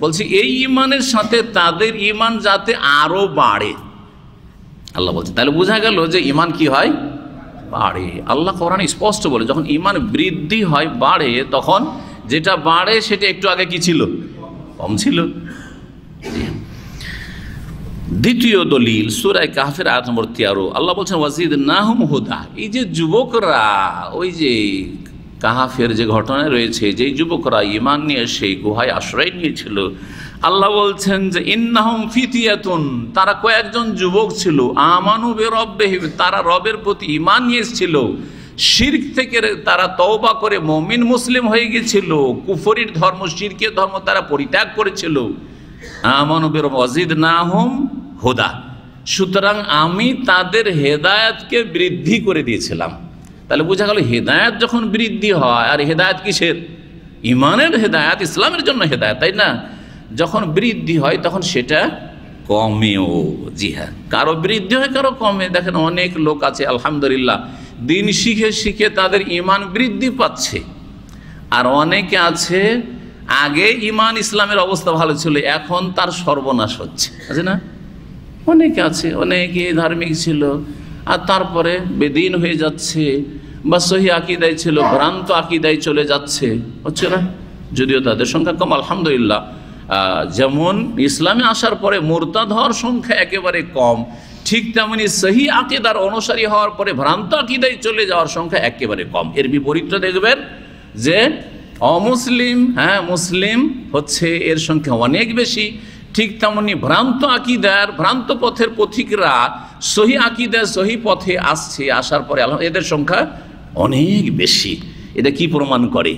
বলছি এই ঈমানের সাথে তাদের ঈমান যাতে আরও বাড়ে। আল্লাহ বলছে, তাহলে বোঝা গেল যে ঈমান কি হয়? বাড়ে। আল্লাহ কোরআনে স্পষ্ট বলে যখন ঈমান বৃদ্ধি হয়, বাড়ে, তখন যেটা বাড়ে সেটা একটু আগে কি ছিল? কম ছিল। দ্বিতীয় দলিল সূরা কাহফের আয়াত নম্বর 13, আল্লাহ বলছেন ওয়াজিদনাহুম হুদা। এই যে যুবকরা, ওই যে কাহফের যে ঘটনা রয়েছে, যেই যুবকরা ঈমান নিয়ে সেই গুহায় আশ্রয় নিয়েছিল, আল্লাহ বলছেন যে ইন্নাহুম ফিতিয়াতুন, তারা কয়েকজন যুবক ছিল, আমানু বিরব্বিহিম, তারা রবের প্রতি ঈমান নিয়ে এসেছিল, শিরক থেকে তারা তওবা করে মুমিন মুসলিম হয়ে গিয়েছিল, কুফরির ধর্ম, শিরকের ধর্ম তারা পরিত্যাগ করেছিল। আমানু বিরব্বিহিম ওয়াজিদনাহুম হুদা, সুতরাং আমি তাদের হেদায়েতকে বৃদ্ধি করে দিয়েছিলাম। তাহলে বোঝা গেল হেদায়েত যখন বৃদ্ধি হয়, আর হেদায়েত কিসের? ঈমানের হেদায়েত, ইসলামের জন্য হেদায়েত, তাই না? যখন বৃদ্ধি হয় তখন সেটা কমেও। জি হ্যাঁ, কারো বৃদ্ধি হয় কারো কমে। দেখেন অনেক লোক আছে আলহামদুলিল্লাহ দিন শিখে শিখে তাদের ঈমান বৃদ্ধি পাচ্ছে, আর অনেকে আছে আগে ঈমান ইসলামের অবস্থা ভালো ছিল, এখন তার সর্বনাশ হচ্ছে, আছে না? অনেকে আছে, অনেকে ধার্মিক ছিল আর তারপরে বেদিন হয়ে যাচ্ছে, বা সহি আকীদায় ছিল ভ্রান্ত আকীদায় চলে যাচ্ছে, হচ্ছে না? যদিও তাদের সংখ্যা কম আলহামদুলিল্লাহ। যেমন ইসলামে আসার পরে মুরতাদ হওয়ার সংখ্যা একেবারে কম, ঠিক তেমনি সহি আকীদার অনুসারী হওয়ার পরে ভ্রান্ত আকীদায় চলে যাওয়ার সংখ্যা একেবারে কম। এর বিপরীতটা দেখবেন যে অমুসলিম, হ্যাঁ মুসলিম হচ্ছে এর সংখ্যা অনেক বেশি। ঠিক তেমনি ভ্রান্ত আকীদার, ভ্রান্ত পথের পথিকরা সহি আকীদার সহি পথে আসছে, আসার পরে এদের সংখ্যা অনেক বেশি। এটা কি প্রমাণ করে?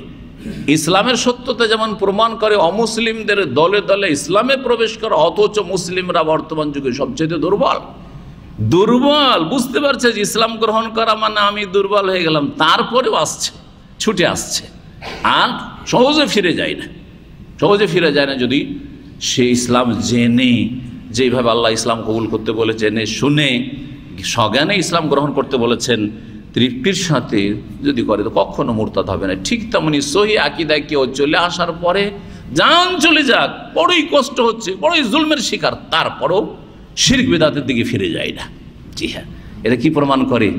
ইসলামের সত্যতা যেমন প্রমাণ করে অমুসলিমদের দলে দলে ইসলামে প্রবেশ করা, অথচ মুসলিমরা বর্তমান যুগে সবচেয়ে দুর্বল। বুঝতে পারছে যে ইসলাম গ্রহণ করা মানে আমি দুর্বল হয়ে গেলাম, তারপরেও আসছে, ছুটে আসছে, আর সহজে ফিরে যায় না যদি সে ইসলাম জেনে, যেভাবে আল্লাহ ইসলাম কবুল করতে বলে জেনে শুনে সজ্ঞানে ইসলাম গ্রহণ করতে বলেছেন, তৃপ্তির সাথে যদি করে তো কখনো মুরতাদ হবে না। ঠিক তেমনি সহি আকীদায় কেউ চলে আসার পরে জান চলে যাক, বড়ই কষ্ট হচ্ছে, বড়ই জুলমের শিকার, তারপরও শিরক বিদআতের দিকে ফিরে যায় না। জি হ্যাঁ, এটা কি প্রমাণ করে?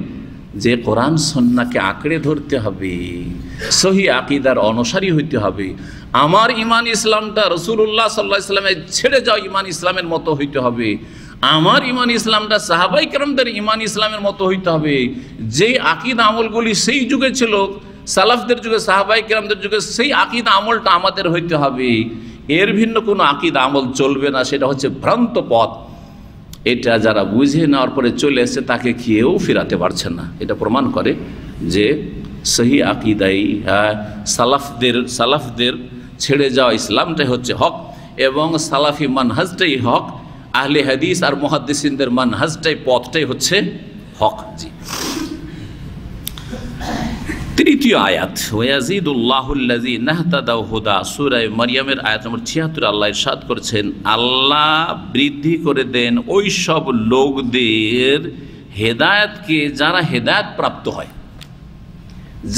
যে কোরআন সুন্নাহকে আঁকড়ে ধরতে হবে, সহি আকীদার অনুসারী হইতে হবে। আমার ঈমান ইসলামটা রাসূলুল্লাহ সাল্লাল্লাহু আলাইহি ওয়াসাল্লামের ছেড়ে যাওয়া ঈমান ইসলামের মতো হইতে হবে। আমার ঈমান ইসলামটা সাহাবায়ে কেরামদের ঈমান ইসলামের মতো হইতে হবে। যেই আকীদা আমলগুলি সেই যুগে ছিল, সালাফদের যুগে, সাহাবায়ে কেরামদের যুগে, সেই আকীদা আমলটা আমাদের হইতে হবে। এর ভিন্ন কোনো আকীদা আমল চলবে না, সেটা হচ্ছে ভ্রান্ত পথ। এটা যারা বুঝে নেওয়ার পরে চলে এসেছে তাকে কেউ ফিরাতে পারছে না। এটা প্রমাণ করে যে সহি আকীদাই সালাফদের ছেড়ে যাওয়া ইসলামটাই হচ্ছে হক, এবং সালাফি মানহাজটাই হক। আহলে হাদিস আর মুহাদ্দিসিনদের মানহাজটাই, পথটাই হচ্ছে হক। জি, তৃতীয় আয়াত, ওয়াজিদুল্লাহুল্লাযী নাহতাদাউ হুদা, সূরা মারইয়ামের আয়াত নম্বর ৭৬। আল্লাহ ইরশাদ করেছেন, আল্লাহ বৃদ্ধি করে দেন ওই সব লোকদের হেদায়েতকে যারা হেদায়েত প্রাপ্ত হয়।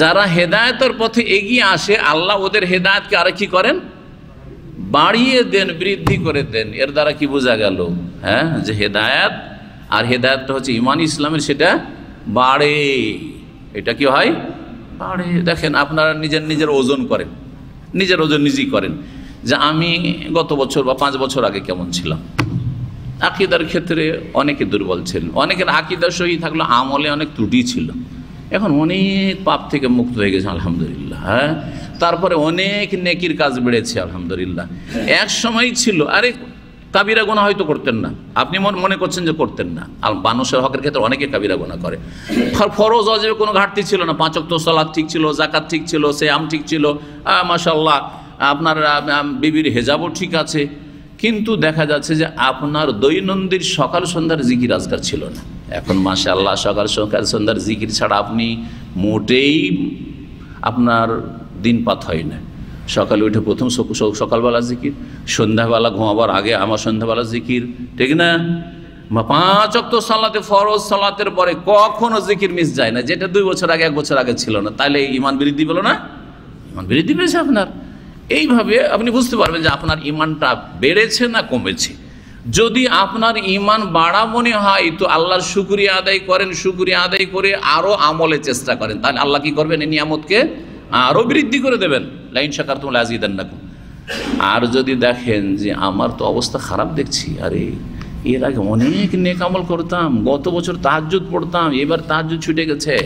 যারা হেদায়েতের পথে এগিয়ে আসে, আল্লাহ ওদের হেদায়েতকে আরে কি করেন? বাড়িয়ে দেন, বৃদ্ধি করে দেন। এর দ্বারা কি বোঝা গেল? হ্যাঁ, যে হেদায়েত আর হেদায়েতটা হচ্ছে ঈমান ইসলামের, সেটা বাড়ে। এটা কি হয়? বাড়ে। দেখেন, আপনারা নিজের ওজন করেন, নিজের ওজন নিজেই করেন যে আমি গত বছর বা 5 বছর আগে কেমন ছিলাম। আকীদার ক্ষেত্রে অনেকে দুর্বল ছিলেন, অনেকের আকীদা সহি থাকলো, আমলে অনেক ত্রুটি ছিল। এখন অনেক পাপ থেকে মুক্ত হয়ে গেছে আলহামদুলিল্লাহ। হ্যাঁ, তারপরে অনেক নেকির কাজ বেড়েছে আলহামদুলিল্লাহ। এক সময় ছিল আরে কাবিরা গুনাহ হয়তো করতেন না, আপনি মনে করছেন যে করতেন না। আর মানুষের হকের ক্ষেত্রে অনেকে কাবিরা গুনাহ করে। ফরজ ওয়াজিবে কোনো ঘাটতি ছিল না, 5 ওয়াক্ত সালাত ঠিক ছিল, যাকাত ঠিক ছিল, সিয়াম ঠিক ছিল, মাশাআল্লাহ আপনার বিবির হেজাবও ঠিক আছে। কিন্তু দেখা যাচ্ছে যে আপনার দৈনন্দিন সকাল সন্ধ্যার জিকির আজকার ছিল না। এখন মাশাআল্লাহ সকাল সন্ধ্যার জিকির ছাড়া আপনি মোটেই আপনার দিনপাত হয় না। সকালে উঠে প্রথম সকালবেলা জিকির, সন্ধ্যাবেলা ঘুমাবার আগে আমার সন্ধ্যাবেলা জিকির, ঠিক না? 5 ওয়াক্ত সালাতে, ফরজ সালাতের পরে কখনো জিকির মিস যায় না, যেটা 2 বছর আগে 1 বছর আগে ছিল না। তাহলে ঈমান বৃদ্ধি পেল না? ঈমান বৃদ্ধি পেয়েছে আপনার। এইভাবে আপনি বুঝতে পারবেন যে আপনার ঈমানটা বেড়েছে না কমেছে। যদি আপনার ঈমান বাড়া মনে হয় তো আল্লাহর শুকরিয়া আদায় করেন, শুকরিয়া আদায় করে আরও আমলে চেষ্টা করেন, তাহলে আল্লাহ কি করবেন? এই নিয়ামতকে আরও বৃদ্ধি করে দেবেন। লাইন শাকারতুম লাযিদান্নাকুম। আর যদি দেখেন যে আমার তো অবস্থা খারাপ দেখছি, আরে এর আগে অনেক নেক আমল করতাম, গত বছর তাহাজ্জুদ পড়তাম, এবার তাহাজ্জুদ ছুটে গেছে।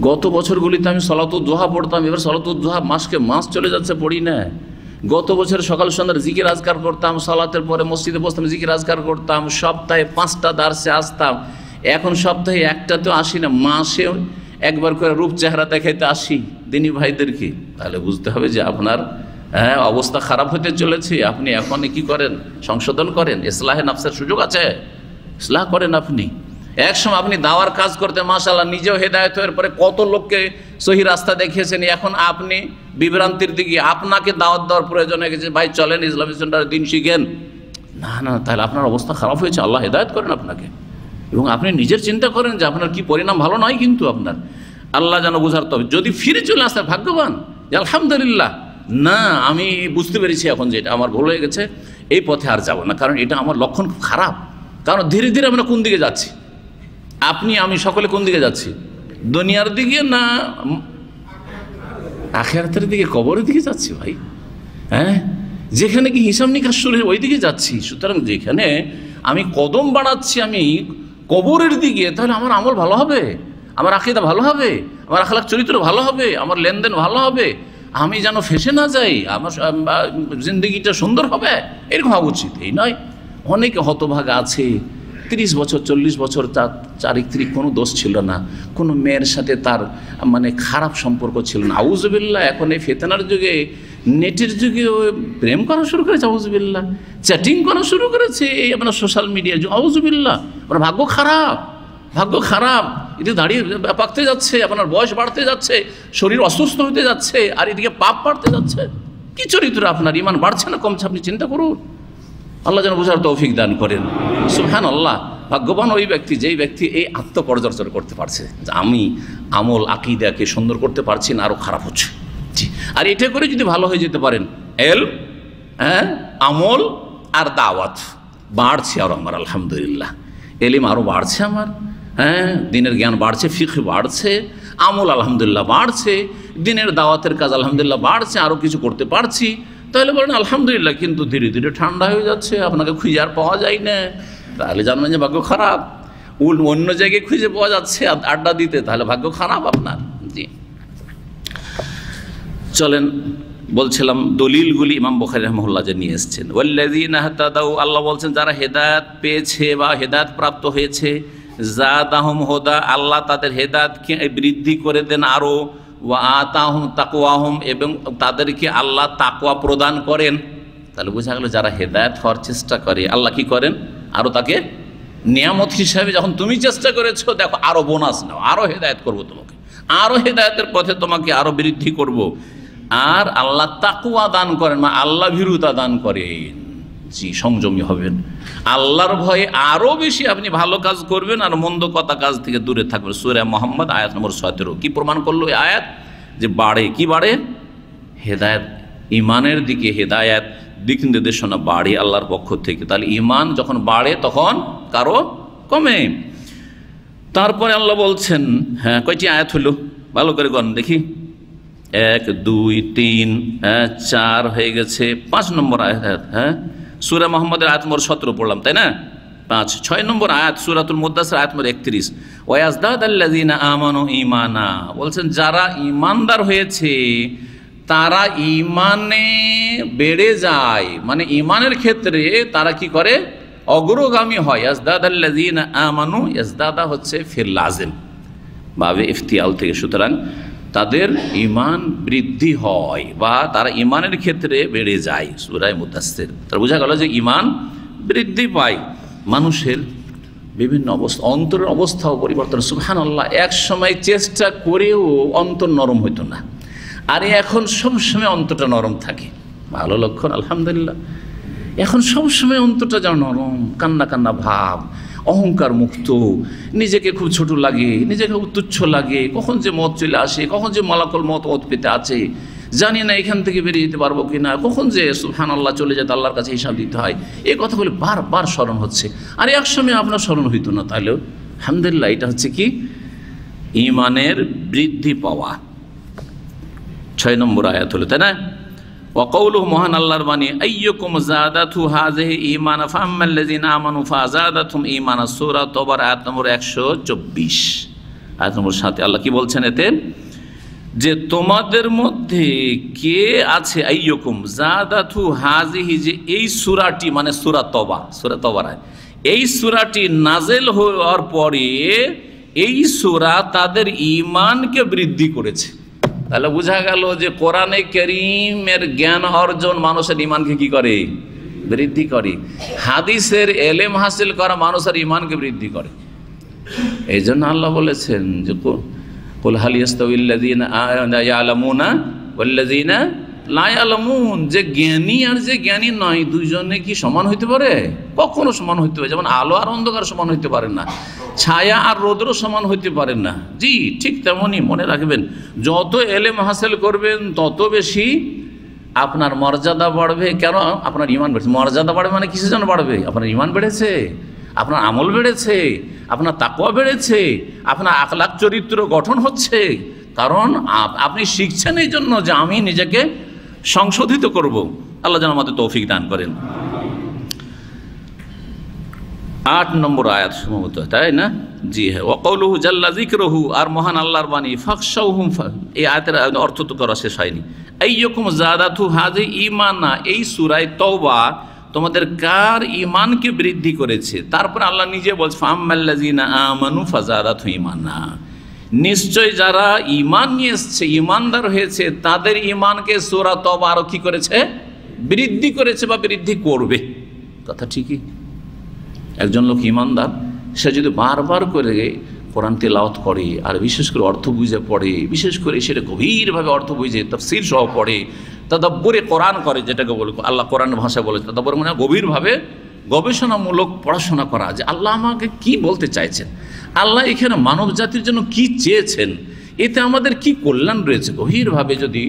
গত বছরগুলিতে আমি সলাতুদ দুহা পড়তাম, এবার সলাতুদ দুহা মাসকে মাস চলে যাচ্ছে, পড়ি না। গত বছর সকাল সন্ধ্যার জিকির আজকার করতাম, সালাতের পরে মসজিদে বসতাম, জিকির আজকার করতাম, সপ্তাহে 5টা দার্সে আসতাম, এখন সপ্তাহে 1টাতেও আসি না, মাসে একবার করে রূপ চেহারা দেখাইতে আসি দিনী ভাইদেরকে। তাহলে বুঝতে হবে যে আপনার অবস্থা খারাপ হতে চলেছে। আপনি এখন কি করেন? সংশোধন করেন, ইসলাহে নাফসের সুযোগ আছে, ইসলাহ করেন। আপনি একসময় আপনি দাওয়ার কাজ করতে মাশাআল্লাহ নিজেও হেদায়েত হওয়ার পরে কত লোককে সহি রাস্তা দেখিয়েছেন, এখন আপনি বিভ্রান্তির দিকে, আপনাকে দাওয়াত দেওয়ার প্রয়োজন হয়ে গেছে, ভাই চলেন ইসলামিক সেন্টারে দিন শিখেন। না না, তাহলে আপনার অবস্থা খারাপ হয়েছে। আল্লাহ হেদায়েত করেন আপনাকে, এবং আপনি নিজের চিন্তা করেন যে আপনার কি পরিণাম ভালো নয়, কিন্তু আপনার আল্লাহ যেন বুঝার। তবে যদি ফিরে চলে আসতে ভাগ্যবান, যে আলহামদুলিল্লাহ, না আমি বুঝতে পেরেছি এখন যে এটা আমার ভুল হয়ে গেছে, এই পথে আর যাব না, কারণ এটা আমার লক্ষণ খুব খারাপ। কারণ ধীরে ধীরে আমরা কোন দিকে যাচ্ছি? আপনি আমি সকলে কোন দিকে যাচ্ছি? দুনিয়ার দিকে না আখিরাতের দিকে, কবরের দিকে যাচ্ছি ভাই। হ্যাঁ, যেখানে কি হিসাব নিকাশ শুরু ওই দিকে যাচ্ছি। সুতরাং যেখানে আমি কদম বাড়াচ্ছি আমি কবরের দিকে, তাহলে আমার আমল ভালো হবে, আমার আকীদা ভালো হবে, আমার আখলাক চরিত্র ভালো হবে, আমার লেনদেন ভালো হবে, আমি যেন ফেসে না যাই, আমার জিন্দগিটা সুন্দর হবে, এরকম হওয়া উচিত। এই নয়, অনেকে হতভাগা আছে, 30 বছর 40 বছর তার চারিত্রিক কোনো দোষ ছিল না, কোনো মেয়ের সাথে তার মানে খারাপ সম্পর্ক ছিল না। আউযুবিল্লাহ, এখন এই ফিতনার যুগে, নেটের যুগে প্রেম করা শুরু করেছে, আউযুবিল্লাহ, চ্যাটিং করা শুরু করেছে, এই আপনার সোশ্যাল মিডিয়ার যুগ, আউযুবিল্লাহ। আপনার ভাগ্য খারাপ, ভাগ্য খারাপ। এদিকে দাঁড়িয়ে পাকতে যাচ্ছে, আপনার বয়স বাড়তে যাচ্ছে, শরীর অসুস্থ হতে যাচ্ছে, আর এদিকে পাপ বাড়তে যাচ্ছে। কি চরিত্র আপনার? ঈমান বাড়ছে না কমছে? আপনি চিন্তা করুন। আল্লাহ যেন বোঝার তৌফিক দান করেন। সুবহানাল্লাহ, ভাগ্যবান ওই ব্যক্তি যেই ব্যক্তি এই আত্মপর্যালোচনা করতে পারছে যে আমি আমল আকীদাকে সুন্দর করতে পারছি না, আরও খারাপ হচ্ছে। জি, আর এটা করে যদি ভালো হয়ে যেতে পারেন, আমল আর দাওয়াত বাড়ছে আর আমার আলহামদুলিল্লাহ, এলিম আরও বাড়ছে আমার, দিনের জ্ঞান বাড়ছে, ফিকহ বাড়ছে, আমল আলহামদুলিল্লাহ বাড়ছে, দিনের দাওয়াতের কাজ আলহামদুলিল্লাহ বাড়ছে, আরও কিছু করতে পারছি, তাহলে বলেন আলহামদুলিল্লাহ। কিন্তু ধীরে ধীরে ঠান্ডা হয়ে যাচ্ছে, আপনাকে খুঁজে আর পাওয়া যায় না, তাহলে জানবেন যে ভাগ্য খারাপ। অন্য জায়গায় খুঁজে পাওয়া যাচ্ছে আড্ডা দিতে, তাহলে ভাগ্য খারাপ আপনার। জি, চলেন বলছিলাম দলিলগুলি ইমাম বুখারী রাহিমাহুল্লাহ যে নিয়ে এসেছেন। ওয়াল্লাযীনা হাতাদাউ, আল্লাহ বলছেন যারা হেদায়েত পেয়েছে বা হেদায়েত প্রাপ্ত হয়েছে, যাদাহুম হুদা, আল্লাহ তাদের হেদায়েতকে বৃদ্ধি করে দেন আরো, ওয়া আতাহুম তাকওয়াহুম, এবং তাদেরকে আল্লাহ তাকওয়া প্রদান করেন। তাহলে বোঝা গেল যারা হেদায়েত হওয়ার চেষ্টা করে আল্লাহ কি করেন, আরো তাকে নিয়ামত হিসাবে, যখন তুমি চেষ্টা করেছো দেখো আরো বোনাস নাও, আরো হেদায়েত করবো তোমাকে, আরো হেদায়েতের পথে তোমাকে আরো বৃদ্ধি করব। আর আল্লাহ তাকওয়া দান করেন, আল্লাহ ভীরুতা দান করেন। জি, সংযমী হবেন, আল্লাহর ভয়ে আরো বেশি আপনি ভালো কাজ করবেন আর মন্দ কথা কাজ থেকে দূরে থাকবেন। সূরা মুহাম্মদ আয়াত নম্বর 17 কি প্রমাণ করলো এই আয়াত, যে বাড়ে, কি বাড়ে, হেদায়েত, ইমানের দিকে হেদায়েত দিক নির্দেশনা বাড়ে আল্লাহর পক্ষ থেকে। তাহলে ইমান যখন বাড়ে তখন কারো কমে। তারপরে আল্লাহ বলছেন, হ্যাঁ কয়টি আয়াত হলো ভালো করে গণ দেখি, 1 2 3 4 হয়ে গেছে, 5 নম্বর আয়াত। হ্যাঁ, সূরা মুহাম্মদের আয়াত নম্বর 17 পড়লাম, তাই না? 5 6 নম্বর আয়াত সূরাতুল মুদ্দাসির আয়াত নম্বর 31, ওয়ায়াজদাদাল্লাযীনা আমানু ঈমানা, বলছেন যারা ঈমানদার হয়েছে তারা ঈমানে বেড়ে যায়, মানে ঈমানের ক্ষেত্রে তারা কি করে, অগ্রগামী হয়। ইয়াজদাদাল্লাযীনা আমানু, ইয়াজদাদা হচ্ছে ফির লাজিম বাবে ইফতিয়াল থেকে, সুতরাং তাদের ঈমান বৃদ্ধি হয় বা তারা ঈমানের ক্ষেত্রে বেড়ে যায়। সূরা মুদাসসির, তার বোঝা গেল যে ঈমান বৃদ্ধি পায়। মানুষের বিভিন্ন অবস্থা, অন্তরের অবস্থাও পরিবর্তন। সুবহানাল্লাহ, এক সময় চেষ্টা করেও অন্তর নরম হইতো না, আর এখন সবসময় অন্তরটা নরম থাকে। ভালো লক্ষণ, আলহামদুলিল্লাহ। এখন সবসময় অন্তরটা যেন নরম, কান্না কান্না ভাব, অহংকার মুক্ত, নিজেকে খুব ছোট লাগে, নিজেকে খুব তুচ্ছ লাগে, কখন যে মত চলে আসে, কখন যে মালাকুল মত ওত পেতে আছে, জানি না এখান থেকে বেরিয়ে যেতে পারবো কি না, কখন যে সুবহানাল্লাহ চলে যেতে আল্লাহর কাছে হিসাব দিতে হয়, এই কথাগুলি বারবার স্মরণ হচ্ছে। আর এক সময় আপনার স্মরণ হইতো না, তাহলেও আলহামদুলিল্লাহ, এটা হচ্ছে কি ঈমানের বৃদ্ধি পাওয়া। 6 নম্বর আয়াত হলো, তাই না? ওয়াকাউলুহু, মহান আল্লাহর বাণী, আইয়ুকুম যাদাতু হাযিহি ঈমানা ফাআম্মাল্লাযীনা আমানু ফাযাদাতুহুম ঈমানা, সূরা তওবার আয়াত নম্বর 124, আয়াত নম্বর 7 আল্লাহ কি বলছেন এতে, যে তোমাদের মধ্যে কে আছে, আইয়ুকুম যাদাতু হাযিহি, যে এই সূরাটি মানে সূরা তওবা, সূরা তওবার আয়াত, এই সূরাটি নাযিল হওয়ার পরে এই সূরা তাদের ঈমানকে বৃদ্ধি করেছে। তাহলে বোঝা গেল যে কোরআনে কারীমের জ্ঞান অর্জন মানুষের ঈমানকে কি করে, বৃদ্ধি করে। হাদিসের এলেম হাসিল করা মানুষের ঈমানকে বৃদ্ধি করে। এই জন্য আল্লাহ বলেছেন যে কুল হাল ইয়াস্তাউিল্লাযীনা ইয়ালামুনা ওয়াল্লাযীনা লা ইয়ালামুন, যে জ্ঞানী আর যে জ্ঞানী নয় দুইজনে কি সমান হইতে পারে? কখনো সমান হইতে পারে, যেমন আলো আর অন্ধকার সমান হইতে পারে না, ছায়া আর রৌদ্র সমান হইতে পারে না। জি, ঠিক তেমনই মনে রাখবেন, যত এলেম হাসিল করবেন তত বেশি আপনার মর্যাদা বাড়বে। কেন? আপনার ঈমান বেড়েছে। মর্যাদা বাড়বে মানে কিসের জন্য বাড়বে? আপনার ঈমান বেড়েছে, আপনার আমল বেড়েছে, আপনার তাকওয়া বেড়েছে, আপনার আখলাক চরিত্র গঠন হচ্ছে। কারণ আপনি শিখছেন এই জন্য যে আমি নিজেকে সংশোধিত করব। আল্লাহ যেন আমাদের তৌফিক দান করেন। 8 নম্বর আয়াত সম্ভবত, তাই না? জি হ্যাঁ, ওয়াকাউলুহু জাল্লা যিকরুহু, আর মহান আল্লাহর বাণী, ফাখশাউহুম, এই আয়াতের অর্থ তো করা শেষ হয়নি। আইয়ুকুম যাদাতু হাযিহি ঈমানা, এই সূরা তওবা তোমাদের কার ঈমানকে বৃদ্ধি করেছে। তারপর আল্লাহ নিজে বলছে, ফাআম্মাল্লাযীনা আমানু ফাযাদাতুহুম ঈমানা, নিশ্চয় যারা ঈমান নিয়ে এসেছে, ঈমানদার হয়েছে, তাদের ঈমানকে সূরা তওবা আরো কি করেছে, বৃদ্ধি করেছে বা বৃদ্ধি করবে। কথা ঠিকই। একজন লোক ঈমানদার, সে যদি বারবার করে কোরআন তেলাওয়াত করে আর বিশেষ করে অর্থ বুঝে পড়ে, বিশেষ করে সেটা গভীরভাবে অর্থ বুঝে তাফসীর সহ পড়ে, তাদাব্বুরে কোরআন করে, যেটাকে বলে আল্লাহ কোরআন ভাষা বলে তাদাব্বুর, মানে গভীরভাবে গবেষণামূলক পড়াশোনা করা, যে আল্লাহ আমাকে কি বলতে চাইছেন, আল্লাহ এখানে মানব জাতির জন্য কি চেয়েছেন, এতে আমাদের কি কল্যাণ রয়েছে, গভীরভাবে যদি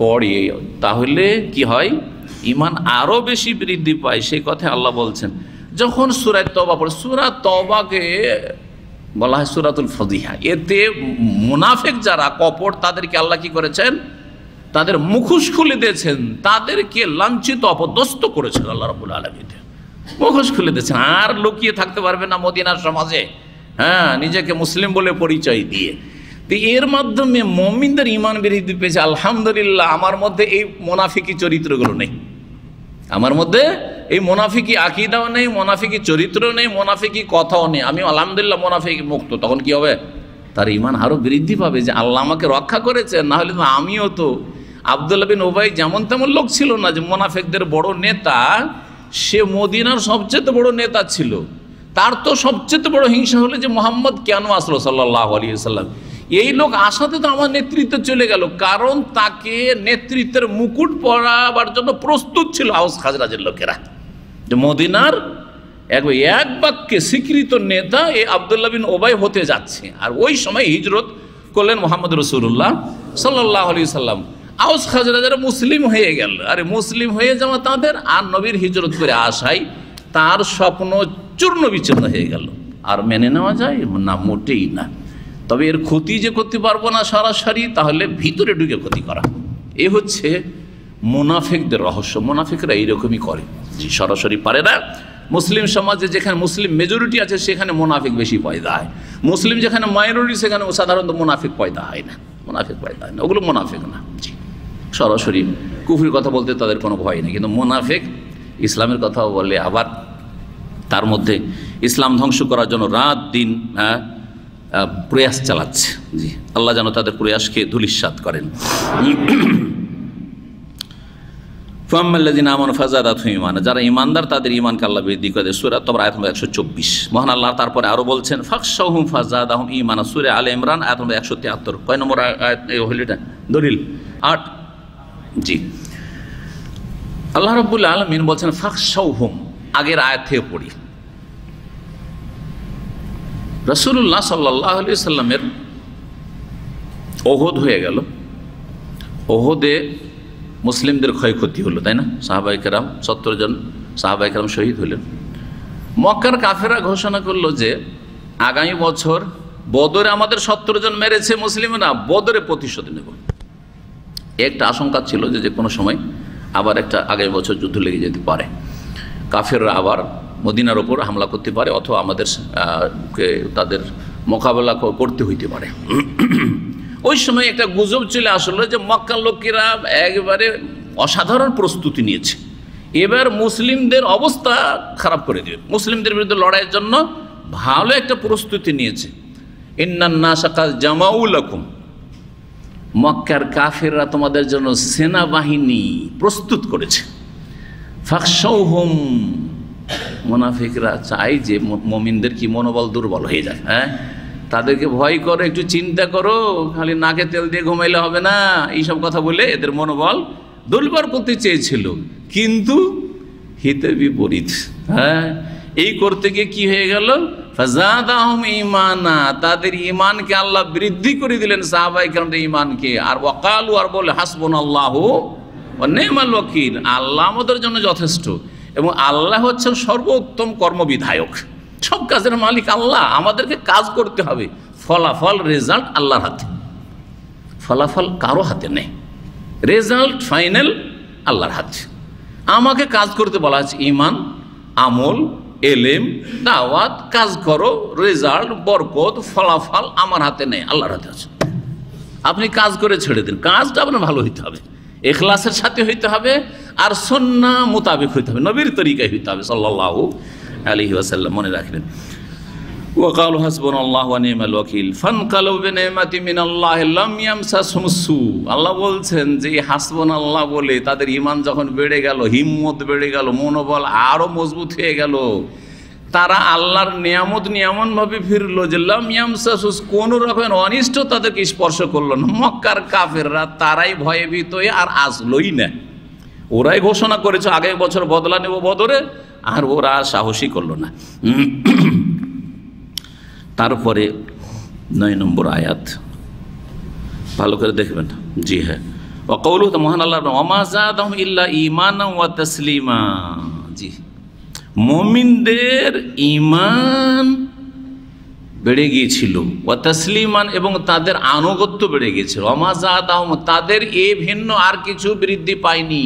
পড়ে তাহলে কি হয়, ঈমান আরও বেশি বৃদ্ধি পায়। সেই কথা আল্লাহ বলছেন। যখন সূরা তওবা পড়ে, সূরা তওবাকে বলা হয় সূরাতুল ফাদিহা, এতে মুনাফিক যারা কপট তাদেরকে আল্লাহ কি করেছেন, তাদের মুখোশ খুলে দিয়েছেন, তাদেরকে লাঞ্ছিত অপদস্থ করেছেন আল্লাহ রাব্বুল আলামিন। মুখোশ খুলে দিয়েছেন, আর লুকিয়ে থাকতে পারবে না মদিনার সমাজে, হ্যাঁ, নিজেকে মুসলিম বলে পরিচয় দিয়ে। তো এর মাধ্যমে মুমিনদের ঈমান বৃদ্ধি পেয়েছে। আলহামদুলিল্লাহ, আমার মধ্যে এই মুনাফিকি চরিত্রগুলো নেই, আমার মধ্যে এই মুনাফিকি আকীদাও নেই, মুনাফিকি চরিত্র নেই, মুনাফিকি কথাও নেই। আমি আলহামদুলিল্লাহ মুনাফিকি মুক্ত। তখন কি হবে? তার ঈমান আরো বৃদ্ধি পাবে যে আল্লাহ আমাকে রক্ষা করেছেন, না হলে তো আমিও তো আব্দুল্লাহ বিন উবাই যেমন তেমন লোক ছিল না যে মুনাফিকদের বড় নেতা। সে মদিনার সবচেয়ে বড় নেতা ছিল। তার তো সবচেয়ে বড় হিংসা হলো যে মোহাম্মদ কেন আসলো সাল্লাল্লাহু আলাইহি ওয়াসাল্লাম। এই লোক আসাতে তো আমার নেতৃত্ব চলে গেল, কারণ তাকে নেতৃত্বের মুকুট পরাবার জন্য প্রস্তুত ছিল আওস খাজরাজের লোকেরা। যে মদিনার এক বাক্যে স্বীকৃত নেতা এই আব্দুল্লাহ বিন উবাই হতে যাচ্ছে। আর ওই সময় হিজরত করলেন মোহাম্মদ রাসূলুল্লাহ সাল্লাল্লাহু আলাইহি ওয়াসাল্লাম। আওস খাজরাজেরা মুসলিম হয়ে গেল। আরে মুসলিম হয়ে যাওয়া তাদের, আর নবীর হিজরত করে আসাই তার স্বপ্ন চূর্ণ বিচূর্ণ হয়ে গেল। আর মেনে নেওয়া যায় না? মোটেই না। তবে এর ক্ষতি যে করতে পারবো না সরাসরি, তাহলে ভিতরে ঢুকে ক্ষতি করা। এ হচ্ছে মুনাফিকদের রহস্য। মুনাফিকরা এইরকমই করে, যে সরাসরি পারে না। মুসলিম সমাজে যেখানে মুসলিম মেজরিটি আছে সেখানে মুনাফিক বেশি পয়দা হয়। মুসলিম যেখানে মাইনরিটি সেখানে সাধারণত মুনাফিক পয়দা হয় না, মুনাফিক পয়দা হয় না। ওগুলো মুনাফিক না। জি, সরাসরি কুফরির কথা বলতে তাদের কোনো ভয় নেই, কিন্তু মুনাফিক ইসলামের কথাও বলে, আবার তার মধ্যে ইসলাম ধ্বংস করার জন্য রাত দিন প্রয়াস চালাচ্ছে। জি, আল্লাহ যেন তাদের প্রয়াসকে ধূলিসাৎ করেন। ফাম্মাল্লাযিনা আমানু ফাযাদাতহুম ঈমানা, যারা ঈমানদার তাদের ঈমানকে আল্লাহ বৃদ্ধি করে। সূরা তাওবা আয়াত নম্বর 124। মহান আল্লাহ তারপরে আরো বলছেন ফাখশাউহুম ফাযাদাহুম ঈমানা। সূরা আলে ইমরান আয়াত নম্বর 173। কয় নম্বর আয়াত হলো এটা? দলিল 8। জি, আল্লাহ রাব্বুল আলামিন বলছেন ফাখশাউহুম। আগের আয়াত থেকে পড়ি। রাসূলুল্লাহ সাল্লাল্লাহু আলাইহি সাল্লামের ওহদ হয়ে গেল। ওহদে মুসলিমদের ক্ষয়ক্ষতি হলো, তাই না? সাহাবায়ে কেরাম 70 জন সাহাবায়ে কেরাম শহীদ হলেন। মক্কার কাফেররা ঘোষণা করলো যে আগামী বছর বদরে আমাদের 70 জন মেরেছে মুসলিমরা, বদরে প্রতিশোধ নেব। একটা আশঙ্কা ছিল যে কোনো সময় আবার একটা আগামী বছর যুদ্ধ লেগে যেতে পারে, কাফেররা আবার মদিনার ওপর হামলা করতে পারে, অথবা আমাদের তাদের মোকাবেলা করতে হইতে পারে। ওই সময় একটা গুজব চলে আসলো যে মক্কার লোকেরা একেবারে অসাধারণ প্রস্তুতি নিয়েছে, এবার মুসলিমদের অবস্থা খারাপ করে দেবে, মুসলিমদের বিরুদ্ধে লড়াইয়ের জন্য ভালো একটা প্রস্তুতি নিয়েছে। ইন্নান নাসা কাদ জামাউ লাকুম, মক্কার কাফেররা তোমাদের জন্য সেনাবাহিনী প্রস্তুত করেছে। ফাখশাউহুম, মুনাফিকরা চায় যে মুমিনদের কি মনোবল দুর্বল হয়ে যায়। হ্যাঁ, তাদেরকে ভয় করো, একটু চিন্তা করো, খালি নাকে তেল দিয়ে ঘুমাইলে হবে না, এইসব কথা বলে এদের মনোবল দুর্বল করতে চেয়েছিল, কিন্তু হিতে বিপরীত। হ্যাঁ, এই করতে গিয়ে কি হয়ে গেল? ফাযাদাহুম ঈমানা, তাদের ঈমানকে আল্লাহ বৃদ্ধি করে দিলেন, সাহাবায়ে কেরামদের ঈমানকে। আর ওয়াকালু, আর বলে হাসবুনাল্লাহু ওয়া নি'মাল ওয়াকিল, আল্লাহ আমাদের জন্য যথেষ্ট, এবং আল্লাহ হচ্ছেন সর্বোত্তম কর্মবিধায়ক, সব কাজের মালিক আল্লাহ। আমাদেরকে কাজ করতে হবে, ফলাফল রেজাল্ট আল্লাহর হাতে, ফলাফল কারো হাতে নেই, রেজাল্ট ফাইনাল আল্লাহর হাতে। আমাকে কাজ করতে বলা আছে, ঈমান, আমল, এলেম, দাওয়াত, কাজ করো, রেজাল্ট, বরকত, ফলাফল আমার হাতে নেই, আল্লাহর হাতে আছে। আপনি কাজ করে ছেড়ে দিন, কাজটা আপনার ভালো হইতে হবে, ইখলাসের সাথে হইতে হবে, আর সুন্নাহ মোতাবেক হইতে হবে, নবীর তরিকায় হইতে হবে সাল্লাল্লাহু আলাইহি ওয়াসাল্লাম। মনে রাখবেন, ওয়াকালু হাসবুনাল্লাহু ওয়া নি'মাল ওয়াকিল ফানকালাবু বিনি'মাতিন মিনাল্লাহি লাম ইয়ামসাসহুম সু। আল্লাহ বলছেন যে হাসবুনাল্লাহ বলে তাদের ঈমান যখন বেড়ে গেল, হিম্মত বেড়ে গেল, মনোবল আরো মজবুত হয়ে গেল, তারা আল্লাহর নিয়ামত এমনভাবে ফিরলো যে লাম ইয়ামসাসুস, কোন রকমের অনিষ্ট তাদেরকে স্পর্শ করলো না। মক্কার কাফেররা তারাই ভয়ে ভীত হয়ে আর আসলোই না, ওরাই ঘোষণা করেছে আগামী বছর বদলা নেব বদরে, আর ওরা সাহসী করলো না। তারপরে 9 নম্বর আয়াত ভালো করে দেখবেন। জি হ্যাঁ, ওয়াকাউলু, মহান আল্লাহ, ওমা যাদাহুম ইল্লা ঈমানান ওয়া তাসলিমা। জি, মুমিনদের ঈমান বেড়ে গিয়েছিল, ওয়া তাসলিমান, এবং তাদের আনুগত্য বেড়ে গিয়েছিল। ওমা যাদাহুম, তাদের এ ভিন্ন আর কিছু বৃদ্ধি পায়নি,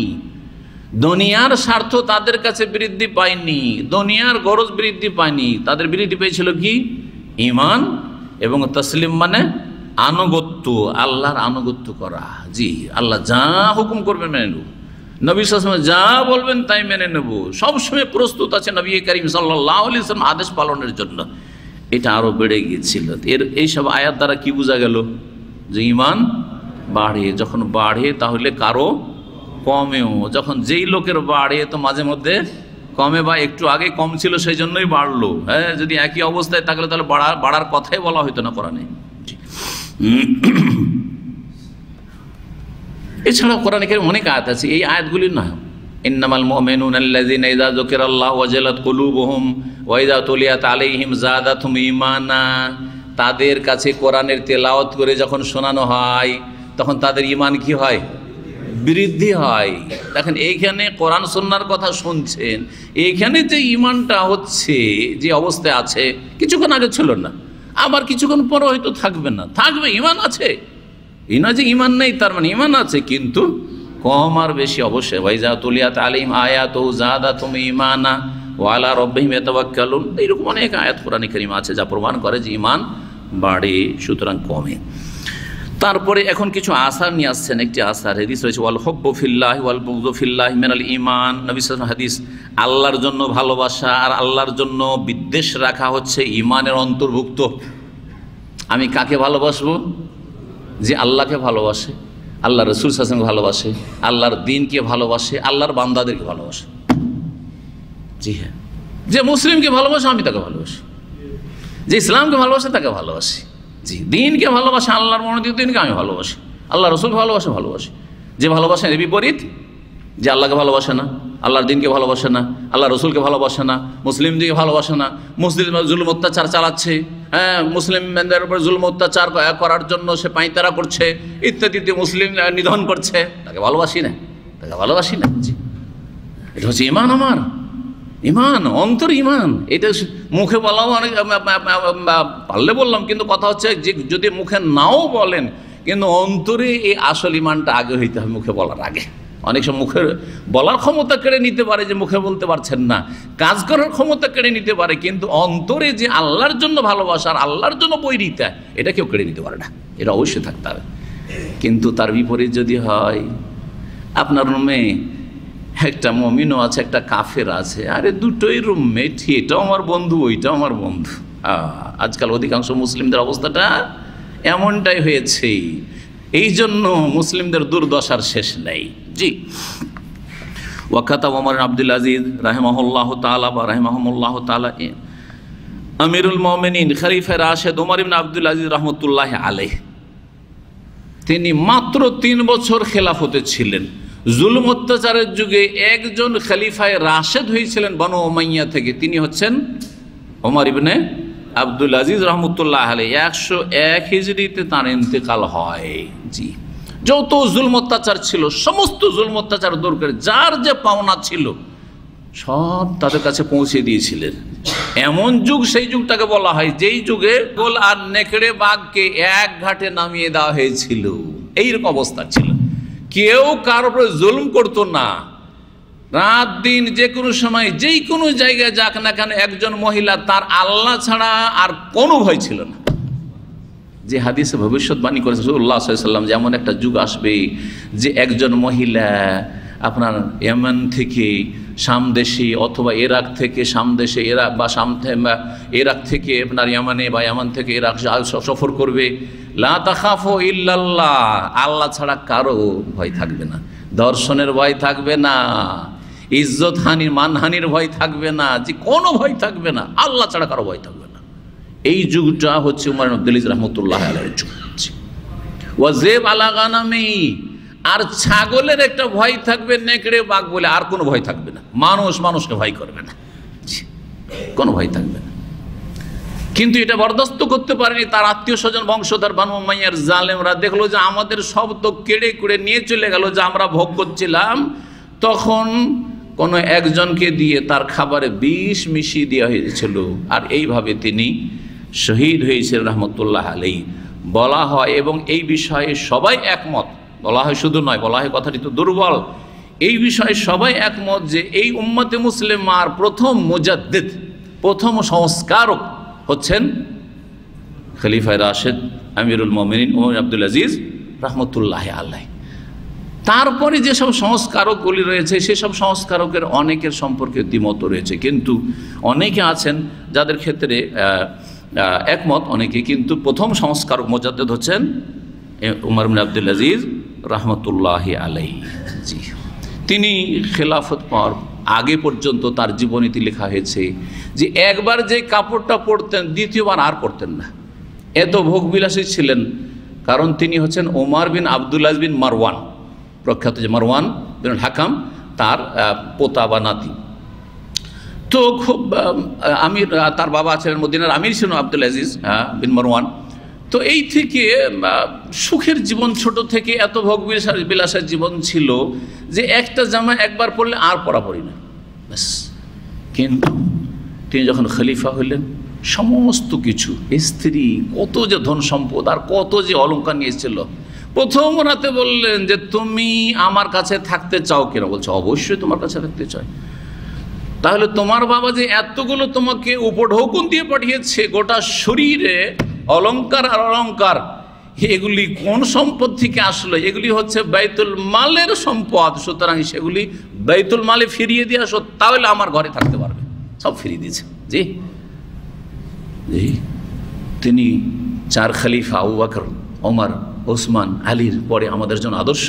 দুনিয়ার স্বার্থ তাদের কাছে বৃদ্ধি পায়নি, দুনিয়ার গরজ বৃদ্ধি পায়নি, তাদের বৃদ্ধি পেয়েছিল কি? ঈমান এবং তসলিম, মানে আনুগত্য, আল্লাহর আনুগত্য করা। জি, আল্লাহ যা হুকুম করবেন মেনে নেব, নবী সাল্লাল্লাহু আলাইহি ওয়াসাল্লাম যা বলবেন তাই মেনে নেব, সবসময় প্রস্তুত আছে নবী করিম সাল্লাল্লাহু আলাইহি ওয়াসাল্লাম আদেশ পালনের জন্য। এটা আরও বেড়ে গিয়েছিল। এইসব আয়াত দ্বারা কি বোঝা গেল? যে ঈমান বাড়ে, যখন বাড়ে তাহলে কারো কমেও, যখন যেই লোকের বাড়ে তো মাঝে মধ্যে কমে, বা একটু আগে কম ছিল সেই জন্যই বাড়লো। হ্যাঁ, যদি একই অবস্থায় থাকলে তাহলে বাড়ার কথাই বলা হইতো না কোরআনে। এছাড়াও কোরআনে অনেক আয়াত আছে, এই আয়াতগুলি না, ইন্নামাল মুমিনুনা আল্লাযীনা ইযা যুকিরাল্লাহু ওয়াজিলাত কুলুবুহুম ওয়া ইযা তুলিয়াত আলাইহিম যাদাতুহুম ঈমানা, তাদের কাছে কোরআনের তেলাওয়াত করে যখন শোনানো হয় তখন তাদের ঈমান কি হয়? বৃদ্ধি হয়। দেখেন এইখানে কোরআন সুন্নাহর কথা শুনছেন, এইখানে যে ঈমানটা হচ্ছে, যে অবস্থায় আছে কিছুক্ষণ আগে ছিল না, আবার কিছুক্ষণ পরে হয়তো থাকবে না, থাকবে, ঈমান আছে। এই না যে ঈমান নেই, তার মানে ঈমান আছে কিন্তু কম আর বেশি অবশ্যই। ওয়াইজা তুলিয়াত আলাইহিম আয়াতু যাদাতুহুম ঈমানা ওয়া আলা রাব্বিহিম ইয়াতাওয়াক্কালুন, এইরকম অনেক আয়াত কোরআনে কারীমে আছে যা প্রমাণ করে যে ঈমান বাড়ে, সুতরাং কমে। তারপরে এখন কিছু আসার নিয়ে আসছেন। একটি আসার হাদিস রয়েছে, ওয়াল হুব্বু ফিল্লাহি ওয়াল বুগযু ফিল্লাহি মিনাল ঈমান। নবী সাল্লাল্লাহু আলাইহি ওয়াসাল্লাম হাদিস, আল্লাহর জন্য ভালোবাসা আর আল্লাহর জন্য বিদ্বেষ রাখা হচ্ছে ঈমানের অন্তর্ভুক্ত। আমি কাকে ভালোবাসবো? যে আল্লাহকে ভালোবাসে, আল্লাহ রাসূল সাল্লাল্লাহু আলাইহি ওয়াসাল্লামকে ভালোবাসে, আল্লাহর দ্বীনকে ভালোবাসে, আল্লাহর বান্দাদেরকে ভালোবাসে। জি হ্যাঁ, যে মুসলিমকে ভালোবাসে আমি তাকে ভালোবাসি, যে ইসলামকে ভালোবাসে তাকে ভালোবাসি। জি, দ্বীনকে ভালোবাসে, আল্লাহর মনোনীত দ্বীনকে আমি ভালোবাসি, আল্লাহ রসুলকে ভালোবাসি। যে ভালোবাসে এর বিপরীত, যে আল্লাহকে ভালোবাসে না, আল্লাহর দ্বীনকে ভালোবাসে না, আল্লাহ রসুলকে ভালোবাসে না, মুসলিমদেরকে ভালোবাসে না, মুসলিম জুলুম অত্যাচার চালাচ্ছে, হ্যাঁ, মুসলিমদের উপর জুলুম অত্যাচার করার জন্য সে পাঁয়তারা করছে ইত্যাদি, মুসলিম নিধন করছে, তাকে ভালোবাসি না, তাকে ভালোবাসি না। জি, এটা হচ্ছে ঈমান। আমার ঈমান, অন্তর ঈমান। এটা মুখে বলাও অনেক পারলে বললাম, কিন্তু কথা হচ্ছে যে যদি মুখে নাও বলেন কিন্তু অন্তরে এই আসল ঈমানটা আগে হইতে হবে মুখে বলার আগে। অনেক সময় মুখের বলার ক্ষমতা কেড়ে নিতে পারে, যে মুখে বলতে পারছেন না, কাজ করার ক্ষমতা কেড়ে নিতে পারে, কিন্তু অন্তরে যে আল্লাহর জন্য ভালোবাসা আর আল্লাহর জন্য বৈরিতা, এটা কেউ কেড়ে নিতে পারে না, এটা অবশ্যই থাকতে হবে। কিন্তু তার বিপরীত যদি হয়, আপনার রুমে একটা মুমিনও আছে, একটা কাফের আছে, আরে দুটোই রুমমেট, এটাও আমার বন্ধু ওইটাও আমার বন্ধু। আজকাল অধিকাংশ মুসলিমদের অবস্থাটা এমনটাই হয়েছে, এই জন্য মুসলিমদের দুর্দশার শেষ নেই। জি, ওয়াকাতা ওমর আব্দুল আজিজ রাহিমাহুল্লাহ তাআলা বা রাহিমাহুল্লাহ তাআলা আমিরুল মুমিনিন খলিফা রাশেদ ওমর ইবনে আব্দুল আজিজ রহমতুল্লাহ আলাইহ, তিনি মাত্র 3 বছর খেলাফতে ছিলেন। জুলুম অত্যাচারের যুগে একজন খলিফায়ে রাশেদ হয়েছিলেন বনু উমাইয়া থেকে, তিনি হচ্ছেন ওমর ইবনে আব্দুল আজিজ রহমতুল্লাহ আলাইহি। 101 হিজরিতে তার ইন্তেকাল হয়। জি, যত জুলুম অত্যাচার ছিল সমস্ত জুলুম অত্যাচার দূর করে যার যে পাওনা ছিল সব তাদের কাছে পৌঁছে দিয়েছিলেন। এমন যুগ, সেই যুগটাকে বলা হয় যেই যুগে গোল আর নেকড়ে বাঘকে এক ঘাটে নামিয়ে দেওয়া হয়েছিল। এইরকম অবস্থা ছিল, কেউ কার উপরে জুলুম করতো না। রাত দিন যে কোনো সময় যেই কোনো জায়গায় যাক না কেন, একজন মহিলা তার আল্লাহ ছাড়া আর কোনো ভয় ছিল না। যে হাদিসে ভবিষ্যৎবাণী করেছে রাসূলুল্লাহ সাল্লাল্লাহু আলাইহি ওয়াসাল্লাম, যে এমন একটা যুগ আসবে যে একজন মহিলা আপনার ইয়েমেন থেকে শাম দেশে অথবা ইরাক থেকে শাম দেশে, ইরাক বা ইরাক থেকে আপনার ইয়েমেনে বা ইয়েমেন থেকে ইরাক সফর করবে। লা তাখাফু ইল্লাল্লাহ, আল্লাহ ছাড়া কারো ভয় থাকবে না, দর্শনের ভয় থাকবে না, ইজ্জত হানির মানহানির ভয় থাকবে না, যে কোনো ভয় থাকবে না, আল্লাহ ছাড়া কারো ভয় থাকবে না। এই যুগটা হচ্ছে উমর ইবনে আব্দুল আজিজ রাহমাতুল্লাহ আলাইহির যুগ। ওয়াজিব আলা গানামি, আর ছাগলের একটা ভয় থাকবে, নেকড়ে বাঘ বলে আর কোনো ভয় থাকবে না, মানুষকে ভয় করবে না, কোনো ভয় থাকবে না। কিন্তু এটা বরদাস্ত করতে পারেনি তার আত্মীয় স্বজন বংশধর বনু উমাইয়ার জালেমরা। দেখলো যে আমাদের সব তো কেড়ে কুড়ে নিয়ে চলে গেল, যে আমরা ভোগ করছিলাম, তখন কোনো একজনকে দিয়ে তার খাবারে বিষ মিশিয়ে দেওয়া হয়েছিল, আর এইভাবে তিনি শহীদ হয়েছিলেন রহমতুল্লাহ আলাইহি বলা হয়। এবং এই বিষয়ে সবাই একমত, বলা হয় শুধু নয়, বলা হয় কথাটি তো দুর্বল, এই বিষয়ে সবাই একমত যে এই উম্মতে মুসলিমার প্রথম মুজাদ্দিদ, প্রথম সংস্কারক হচ্ছেন খলিফা রাশেদ আমিরুল মুমিনিন ওমর আব্দুল আজিজ রহমতুল্লাহ আলাইহি। তারপরে যেসব সংস্কারকগুলি রয়েছে সেসব সংস্কারকের অনেকের সম্পর্কে দ্বিমত রয়েছে, কিন্তু অনেকে আছেন যাদের ক্ষেত্রে একমত অনেকে, কিন্তু প্রথম সংস্কারক মুজাদ্দিদ হচ্ছেন উমর ইবনে আব্দুল আজিজ রহমতুল্লাহ আলাইহি। জি, তিনি খেলাফত পাওয়ার আগে পর্যন্ত তার জীবনীতে লেখা হয়েছে যে একবার যে কাপড়টা পরতেন দ্বিতীয়বার আর পরতেন না, এত ভোগবিলাসী ছিলেন। কারণ তিনি হচ্ছেন ওমর বিন আব্দুল আজিজ বিন মারওয়ান, প্রখ্যাত যে মারওয়ান বিন হাকাম তার পোতা বা নাতি। তো খুব আমির, তার বাবা ছিলেন মদিনার আমির ছিলেন আব্দুল আজিজ বিন মারওয়ান। তো এই থেকে সুখের জীবন, ছোট থেকে এত ভোগ বিলাসের জীবন ছিল যে একটা জামা একবার পরলে আর পরা পড়ি না ব্যাস। কিন্তু তিনি যখন খলিফা হইলেন সমস্ত কিছু, স্ত্রী, কত যে ধন সম্পদ আর কত যে অলংকার নিয়েছিল, প্রথম রাতে বললেন যে তুমি আমার কাছে থাকতে চাও কিনা? বলছে অবশ্যই তোমার কাছে থাকতে চাই। তাহলে তোমার বাবা যে এতগুলো তোমাকে উপঢৌকন দিয়ে পাঠিয়েছে, গোটা শরীরে অলংকার আর অলংকার, এগুলি কোন সম্পদ থেকে আসলো? এগুলি হচ্ছে বাইতুল মালের সম্পদ, সুতরাং সেগুলি বাইতুল মালে ফিরিয়ে দিয়ে আসো, তাহলে আমার ঘরে থাকতে পারবে। সব ফিরিয়ে দিয়েছে। জি জি, তিনি চার খলিফা আবু বকর, ওমর, ওসমান, আলীর পরে আমাদের জন্য আদর্শ।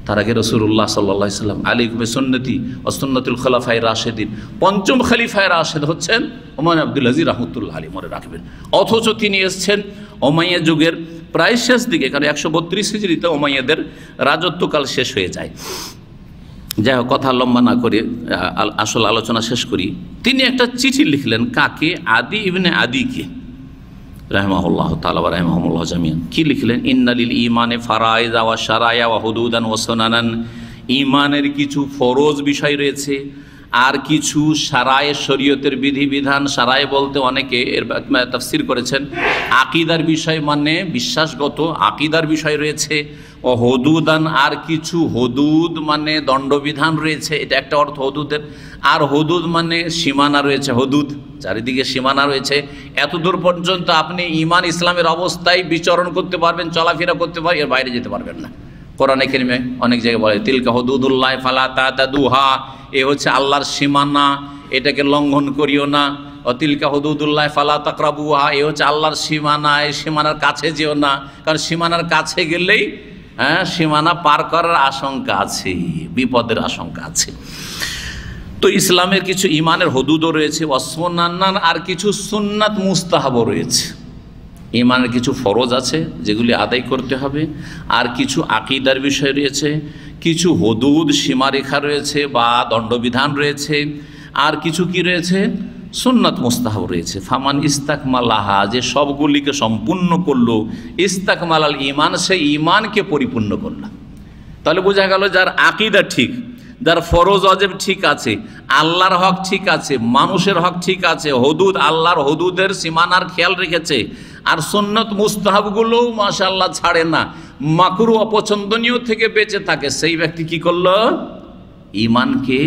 তার আগে রাসূলুল্লাহ সাল্লাল্লাহু আলাইহি ওয়াসাল্লাম আলাইকুম বিসুন্নতি ওয়া সুন্নাতুল খুলাফায়ে রাশিদিন, পঞ্চম খলিফায়ে রাশিদ হচ্ছেন ওমর আব্দুল আজিজ রাহমাতুল্লাহ আলাইহি, মনে রাখবেন। অথচ তিনি এসেছেন ওমাইয়া যুগের প্রায় শেষ দিকে, কারণ 132 হিজরিতে ওমাইয়াদের রাজত্বকাল শেষ হয়ে যায়। যাই হোক, কথা লম্বা না করে আসল আলোচনা শেষ করি। তিনি একটা চিঠি লিখলেন, কাকে? আদি ইবনে আদিকে রাহিমাহুল্লাহ তাআলা ওয়া রাহিমাহুমুল্লাহ জামিয়ান। কি লিখলেন? ইন্নালিল ঈমানে ফারাইযা ওয়া শারায়া ওয়া হুদুদান ওয়া সুনানান, ঈমানের কিছু ফরজ বিষয় রয়েছে আর কিছু শারায়ে, শরীয়তের বিধিবিধান। শারায়ে বলতে অনেকে এর তাফসীর করেছেন আকীদার বিষয়, মানে বিশ্বাসগত আকীদার বিষয় রয়েছে। ও হুদুদান, আর কিছু হুদুদ মানে দণ্ডবিধান রয়েছে, এটা একটা অর্থ হুদুদের। আর হুদুদ মানে সীমানা রয়েছে, হুদুদ চারিদিকে সীমানা রয়েছে, এতদূর পর্যন্ত আপনি ঈমান ইসলামের অবস্থায় বিচরণ করতে পারবেন, চলাফেরা করতে পারবেন, এর বাইরে যেতে পারবেন না। কোরআনে কারিমে অনেক জায়গায় বলে তিলকা হুদুদুল্লাহ ফালা তাতাদুহা, এ হচ্ছে আল্লাহর সীমানা, এটাকে লঙ্ঘন করিও না। ও তিলকা হুদুদুল্লাহ ফালা তাকরাবুহা, এ হচ্ছে আল্লাহর সীমানা, এই সীমানার কাছে যেও না, কারণ সীমানার কাছে গেলেই সীমানা পার করার আশঙ্কা আছে, বিপদের আশঙ্কা আছে। তো ইসলামের কিছু ঈমানের হুদুদও রয়েছে, ওয়াসুনানান, আর কিছু সুন্নাত মুস্তাহাবও রয়েছে। ঈমানের কিছু ফরজ আছে যেগুলি আদায় করতে হবে, আর কিছু আকীদার বিষয় রয়েছে, কিছু হুদুদ সীমারেখা রয়েছে বা দণ্ডবিধান রয়েছে, আর কিছু কি রয়েছে? সুন্নাত মুস্তাহাব রয়েছে। ফামান ইস্তাকমালাহা, যে সবগুলিকে সম্পূর্ণ করলো, ইস্তাকমালাল ঈমান, সেই ঈমানকে পরিপূর্ণ করলো। তাহলে বোঝা গেল যার আকীদা ঠিক, যার ফরজ ওয়াজিব ঠিক আছে, আল্লাহর হক ঠিক আছে, মানুষের হক ঠিক আছে, হুদুদ আল্লাহর হুদুদের সীমানার খেয়াল রেখেছে, আর সুন্নাত মুস্তাহাবগুলোও মাশাআল্লাহ ছাড়ে না, মাকরুহ অপছন্দনীয় থেকে বেঁচে থাকে, সেই ব্যক্তি কি করলো? ঈমানকে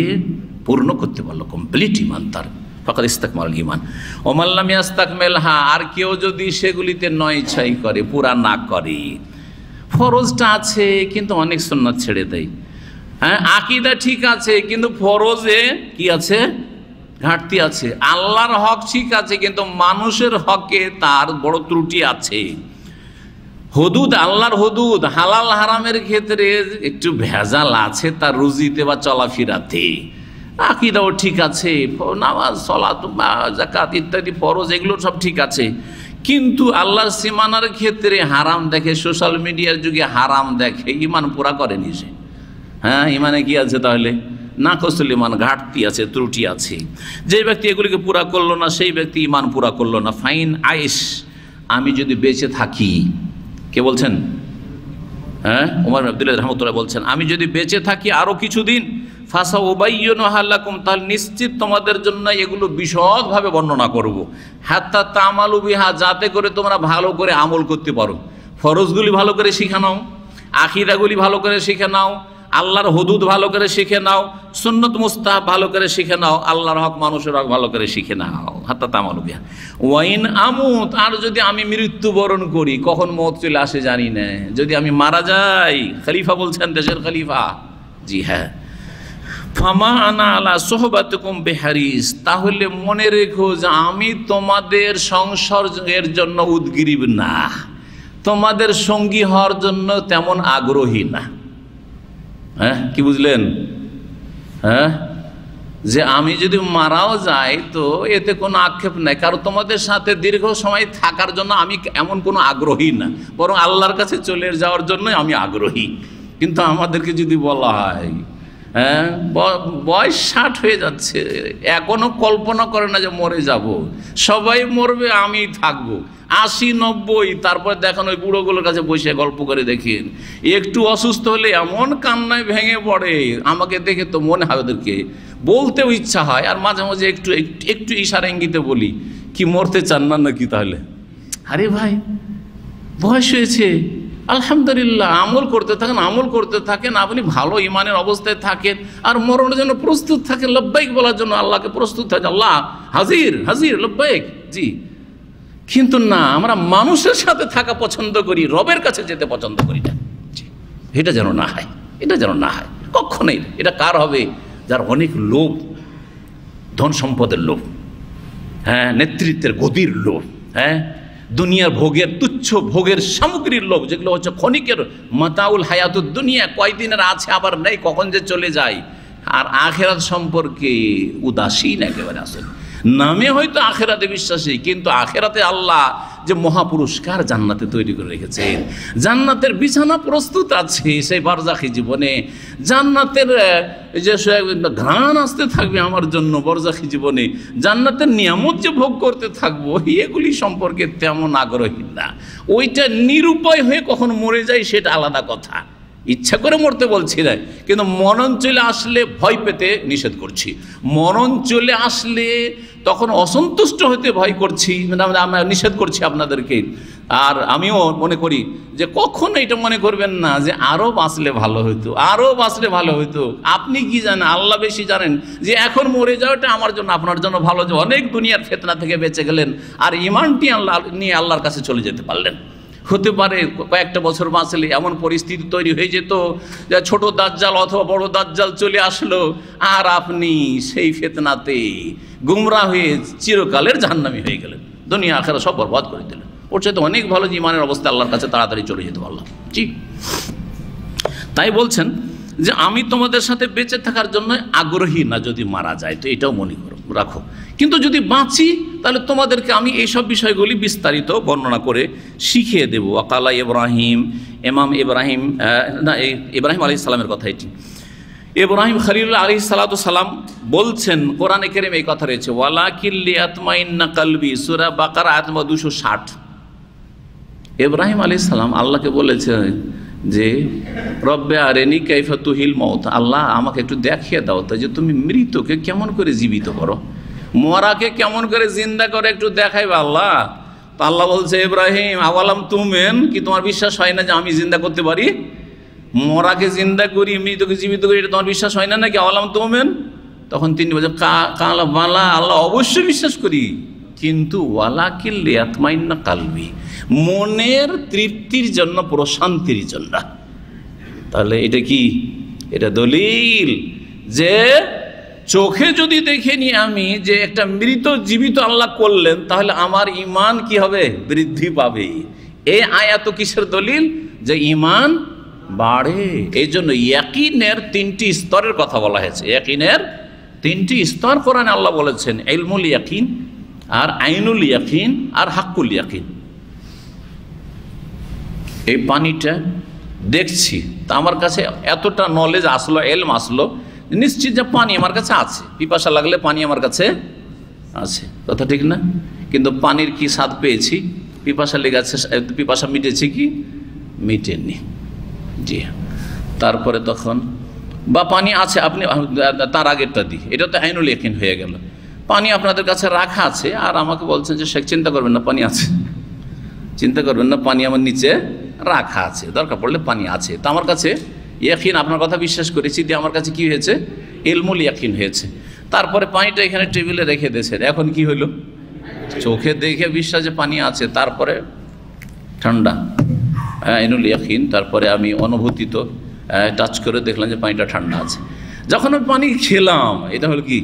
পূর্ণ করতে পারলো, কমপ্লিট ঈমান তার। ফাকাদ ইস্তাকমাল ঈমান। ওমান লাম ইয়াস্তাকমিলহা, আর কেউ যদি সেগুলিতে নয় ছাই করে, পুরা না করে, ফরজটা আছে কিন্তু অনেক সুন্নাত ছেড়ে দেয়, হ্যাঁ, আকীদা ঠিক আছে কিন্তু ফরজে কি আছে? ঘাটতি আছে। আল্লাহর হক ঠিক আছে কিন্তু মানুষের হকে তার বড় ত্রুটি আছে। হুদুদ, আল্লাহর হুদুদ, হালাল হারামের ক্ষেত্রে একটু ভেজাল আছে তার রুজিতে বা চলাফেরাতে। আকীদাও ঠিক আছে, নামাজ, সালাত, যাকাত ইত্যাদি ফরজ এগুলো সব ঠিক আছে, কিন্তু আল্লাহর সীমানার ক্ষেত্রে হারাম দেখে, সোশ্যাল মিডিয়ার যুগে হারাম দেখে, ঈমান পুরা করেনি সে। হ্যাঁ, ঈমানে কি আছে তাহলে? নাকসুল ঈমান, ঘাটতি আছে, ত্রুটি আছে। যে ব্যক্তি এগুলিকে পুরা করলো না সেই ব্যক্তি ঈমান পুরা করলো না। ফাইন আয়েশ, আমি যদি বেঁচে থাকি, কে বলছেন? হ্যাঁ, ওমর আব্দুল্লাহ রহমতুল্লাহ বলছেন, আমি যদি বেঁচে থাকি আরও কিছুদিন, ফাসা উবাইয়ুনহা লাকুম, তাহলে নিশ্চিত তোমাদের জন্য এগুলো বিশদভাবে বর্ণনা করব। হাত্তা তামালু বিহা, যাতে করে তোমরা ভালো করে আমল করতে পারো। ফরজগুলি ভালো করে শিখে নাও, আকীদাগুলি ভালো করে শিখে নাও, আল্লাহর হুদুদ ভালো করে শিখে নাও, সুন্নত মুস্তাহাব ভালো করে শিখে নাও, আল্লাহর হক মানুষের হক ভালো করে শিখে নাও। হাত্তা তামালু বিহা। ওয়াইন আমুত, আর যদি আমি মৃত্যুবরণ করি, কখন মৌত চলে আসে জানি না, যদি আমি মারা যাই, খলিফা বলছেন, দেশের খলিফা, জি হ্যাঁ, ফামা আনা আলা সোহবাতুকুম বিহারিস, তাহলে মনে রেখো যে আমি তোমাদের সংসর্গের জন্য উদগ্রীব না, তোমাদের সঙ্গী হওয়ার জন্য তেমন আগ্রহী না। হ্যাঁ, কি বুঝলেন? হ্যাঁ, যে আমি যদি মারাও যাই তো এতে কোনো আক্ষেপ নাই, কারণ তোমাদের সাথে দীর্ঘ সময় থাকার জন্য আমি এমন কোনো আগ্রহী না, বরং আল্লাহর কাছে চলে যাওয়ার জন্যই আমি আগ্রহী। কিন্তু আমাদেরকে যদি বলা হয়, হ্যাঁ, বয়স 60 হয়ে যাচ্ছে, এখনো কল্পনা করে না যে মরে যাব, সবাই মরবে, আমি থাকবো 80, 90, তারপর দেখেন ওই বুড়োগুলোর কাছে বসে গল্প করে দেখেন, একটু অসুস্থ হলে এমন কান্নায় ভেঙে পড়ে, আমাকে দেখে তো মনে হয় ওদেরকে বলতেও ইচ্ছা হয়, আর মাঝে মাঝে একটু একটু ইশারা ইঙ্গিতে বলি, কি মরতে চান না নাকি? তাহলে আরে ভাই, বয়স হয়েছে, আলহামদুলিল্লাহ, আমল করতে থাকেন, আমল করতে থাকেন, আপনি ভালো ইমানের অবস্থায় থাকেন, আর মরণের জন্য প্রস্তুত থাকেন, লব্বাইক বলার জন্য আল্লাহকে প্রস্তুত থাকেন, আল্লাহ হাজির হাজির লব্বাইক, জি। কিন্তু না, আমরা মানুষের সাথে থাকা পছন্দ করি, রবের কাছে যেতে পছন্দ করি না। এটা যেন না হয়, এটা যেন না হয় কখনোই। এটা কার হবে? যার অনেক লোভ, ধন সম্পদের লোভ, হ্যাঁ, নেতৃত্বের গদির লোভ, হ্যাঁ, দুনিয়ার ভোগের, তুচ্ছ ভোগের সামগ্রীর লোভ, যেগুলো হচ্ছে ক্ষণিকের মাতাউল হায়াতুদ দুনিয়া, কয়দিনের আছে আবার নেই, কখন যে চলে যায়। আর আখেরাত সম্পর্কে উদাসীন একেবারে আসেন। নামে হয়তো আখেরাতে বিশ্বাসী, কিন্তু আখেরাতে আল্লাহ যে মহাপুরস্কার জান্নাতে তৈরি করে রেখেছেন, জান্নাতের বিছানা প্রস্তুত আছে সেই বারজাখী জীবনে, জান্নাতের যে ঘ্রাণ আসতে থাকবে আমার জন্য বরজাখী জীবনে, জান্নাতের নিয়ামত যে ভোগ করতে থাকবো, এগুলি সম্পর্কে তেমন আগ্রহী না। ওইটা নিরুপায় হয়ে কখন মরে যায় সেটা আলাদা কথা, ইচ্ছা করে মরতে বলছি না, কিন্তু মরণ চলে আসলে ভয় পেতে নিষেধ করছি। মরণ চলে আসলে তখন অসন্তুষ্ট হতে ভয় করছি, আমরা নিষেধ করছি আপনাদেরকে। আর আমিও মনে করি যে কখনো এটা মনে করবেন না যে আরও বাঁচলে ভালো হতো, আরও বাঁচলে ভালো হতো। আপনি কি জানেন, আল্লাহ বেশি জানেন, যে এখন মরে যাওয়াটা আমার জন্য, আপনার জন্য ভালো, যে অনেক দুনিয়ার ফিতনা থেকে বেঁচে গেলেন, আর ঈমানটি আল্লাহ নিয়ে আল্লাহর কাছে চলে যেতে পারলেন। হতে পারে কয়েকটা বছর বাঁচলে এমন পরিস্থিতি তৈরি হয়ে যেত যে ছোট দাজ্জাল অথবা বড় দাজ্জাল চলে আসলো, আর আপনি সেই ফিতনাতে গুমরা হয়ে চিরকালের জাহান্নামী হয়ে গেলেন, দুনিয়া আখিরাত সব বরবাদ করে দিলেন। ওর চাইতে অনেক ভালো যে ইমানের অবস্থা আল্লাহর কাছে তাড়াতাড়ি চলে যেতে পারলাম। জি, তাই বলছেন যে আমি তোমাদের সাথে বেঁচে থাকার জন্য আগ্রহী না, যদি মারা যায় তো এটাও মনে করো, রাখো, কিন্তু যদি বাঁচি তাহলে তোমাদেরকে আমি এইসব বিষয়গুলি বিস্তারিত বর্ণনা করে শিখিয়ে দেব। ওয়াকালা ইব্রাহিম, ইমাম ইব্রাহিম, না, ইব্রাহিম আলাইহিস সালামের কথা এটি। ইব্রাহিম খলিলুল্লাহ আলাইহিস সালাতু সালাম বলছেন, কোরআনে কারীমে এই কথা রয়েছে, ওয়ালাকিল লিয়াতমাইন্না কলবি, সূরা বাকারা আয়াত নম্বর 260। ইব্রাহিম আলাইহিস সালাম আল্লাহকে বলেছেন যে রব্বে আরেনি কাইফা তুহিল মউত, আল্লাহ আমাকে একটু দেখিয়ে দাও তো যে তুমি মৃতকে কেমন করে জীবিত করো, মরাকে কেমন করে জিন্দা করে একটু দেখাইবে আল্লাহ। তো আল্লাহ বলছে, ইব্রাহিম আওয়ালাম তুমেন, কি তোমার বিশ্বাস হয় না যে আমি জিন্দা করতে পারি? মরাকে জিন্দা করি, মৃতকে জীবিত করি, এটা তোমার বিশ্বাস হয় না নাকি? আওয়ালাম তুমেন। তখন তিনি বলছেন, কালা বালা, আল্লাহ অবশ্যই বিশ্বাস করি, কিন্তু ওয়ালাকিল লিয়াতমাইন্না কালবি, মনের তৃপ্তির জন্য, প্রশান্তির জন্য। তাহলে এটা কি? এটা দলিল যে চোখে যদি দেখে নি আমি যে একটা মৃত জীবিত আল্লাহ করলেন, তাহলে আমার ঈমান কি হবে? বৃদ্ধি পাবে। এই আয়াত কিসের দলিল? যে ঈমান বাড়ে। এই জন্য ইয়াকিনের 3টি স্তরের কথা বলা হয়েছে। ইয়াকিনের 3টি স্তর কোরআনে আল্লাহ বলেছেন, ইলমুল ইয়াকিন, আর আইনুল ইয়াকিন, আর হাক্কুল ইয়াকিন। এই পানিটা দেখছি, তা আমার কাছে এতটা নলেজ আসলো, এলম আসলো, নিশ্চিত যে পানি আমার কাছে আছে, পিপাসা লাগলে পানি আমার কাছে আছে, কথা ঠিক না? কিন্তু পানির কি স্বাদ পেয়েছি? পিপাসা লেগেছে, পিপাসা মিটেছে কি? মিটেনি। জি, তারপরে তখন বা পানি আছে, আপনি তার আগেরটা দিই, এটা তো আইনুল ইয়াকিন হয়ে গেল। পানি আপনাদের কাছে রাখা আছে, আর আমাকে বলছেন যে শেখ চিন্তা করবেন না, পানি আছে, চিন্তা করবেন না, পানি আমার নিচে রাখা আছে, দরকার পড়লে পানি আছে। তো আমার কাছে ইয়াকিন, আপনার কথা বিশ্বাস করেছি, দিয়ে আমার কাছে কি হয়েছে? ইলমুল ইয়াকিন হয়েছে। তারপরে পানিটা এখানে টেবিলে রেখে দিয়েছেন, এখন কি হলো? চোখে দেখে বিশ্বাস যে পানি আছে, তারপরে ঠান্ডা, আইনুল ইয়াকিন, তারপরে আমি অনুভূতিত টাচ করে দেখলাম যে পানিটা ঠান্ডা আছে। যখন আমি পানি খেলাম, এটা হলো কি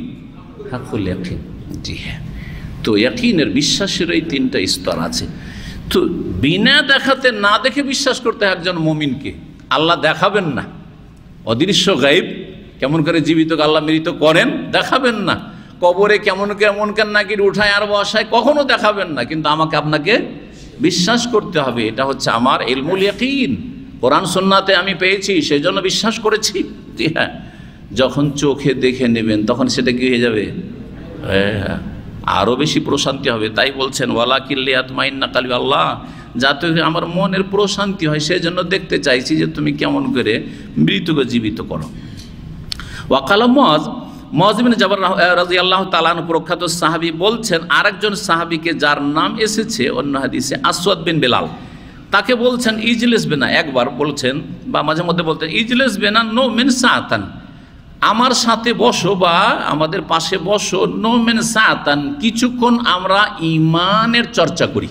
হাক্কুল ইয়াকিন। জি হ্যাঁ, তো ইয়াকিনের বিশ্বাসের এই তিনটা স্তর আছে। তো বিনা দেখাতে না দেখে বিশ্বাস করতে হয় একজন মুমিনকে। আল্লাহ দেখাবেন না, অদৃশ্য গায়েব কেমন করে জীবিত আল্লাহ মৃত করেন দেখাবেন না, কবরে কেমন কেমন কেন নাকি উঠায় আর বসায় কখনো দেখাবেন না, কিন্তু আমাকে আপনাকে বিশ্বাস করতে হবে। এটা হচ্ছে আমার ইলমুল ইয়াকিন, কোরআন সুন্নাতে আমি পেয়েছি সেই জন্য বিশ্বাস করেছি। জি হ্যাঁ, যখন চোখে দেখে নেবেন তখন সেটা কি হয়ে যাবে? হ্যাঁ, আরও বেশি প্রশান্তি হবে। তাই বলছেন ওয়ালাকিন লিয়াতমাইন্না কলবি, আল্লাহ যাতে আমার মনের প্রশান্তি হয় সেই জন্য দেখতে চাইছি যে তুমি কেমন করে মৃতকে জীবিত করো। ওয়াকালা মুআয বিন জাবাল রাদিয়াল্লাহু তাআলা আনহু প্রখ্যাত সাহাবী বলছেন, আরেকজন সাহাবীকে যার নাম এসেছে অন্য হাদিসে আসওয়াদ বিন বেলাল, তাকে বলছেন ইজলিস বিনা, একবার বলছেন বা মাঝে মধ্যে বলতেন ইজলিস বিনা নো মিন সাআতান, আমার সাথে বসো বা আমাদের পাশে বসো, নো মিন সাআতান, কিছুক্ষণ আমরা ঈমানের চর্চা করি।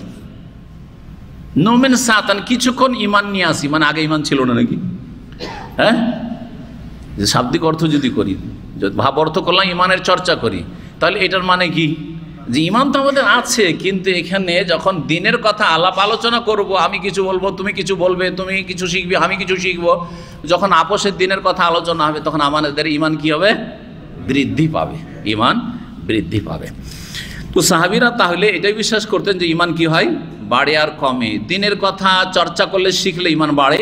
নো মিন সাআতান, কিছুক্ষণ ঈমান নিয়ে আসি, মানে আগে ঈমান ছিল না নাকি? হ্যাঁ, যে শাব্দিক অর্থ যদি করি, যদি ভাব অর্থ করলাম ঈমানের চর্চা করি, তাহলে এটার মানে কি যে ঈমান তো আমাদের আছে, কিন্তু এখানে যখন দিনের কথা আলাপ আলোচনা করব, আমি কিছু বলবো, তুমি কিছু বলবে, তুমি কিছু শিখবে, আমি কিছু শিখবো, যখন আপোষের দিনের কথা আলোচনা হবে তখন আমাদের ঈমান কি হবে? বৃদ্ধি পাবে, ঈমান বৃদ্ধি পাবে। তো সাহাবীরা তাহলে এটাই বিশ্বাস করতেন যে ঈমান কি হয়? বাড়ে আর কমে। দিনের কথা চর্চা করলে, শিখলে ঈমান বাড়ে,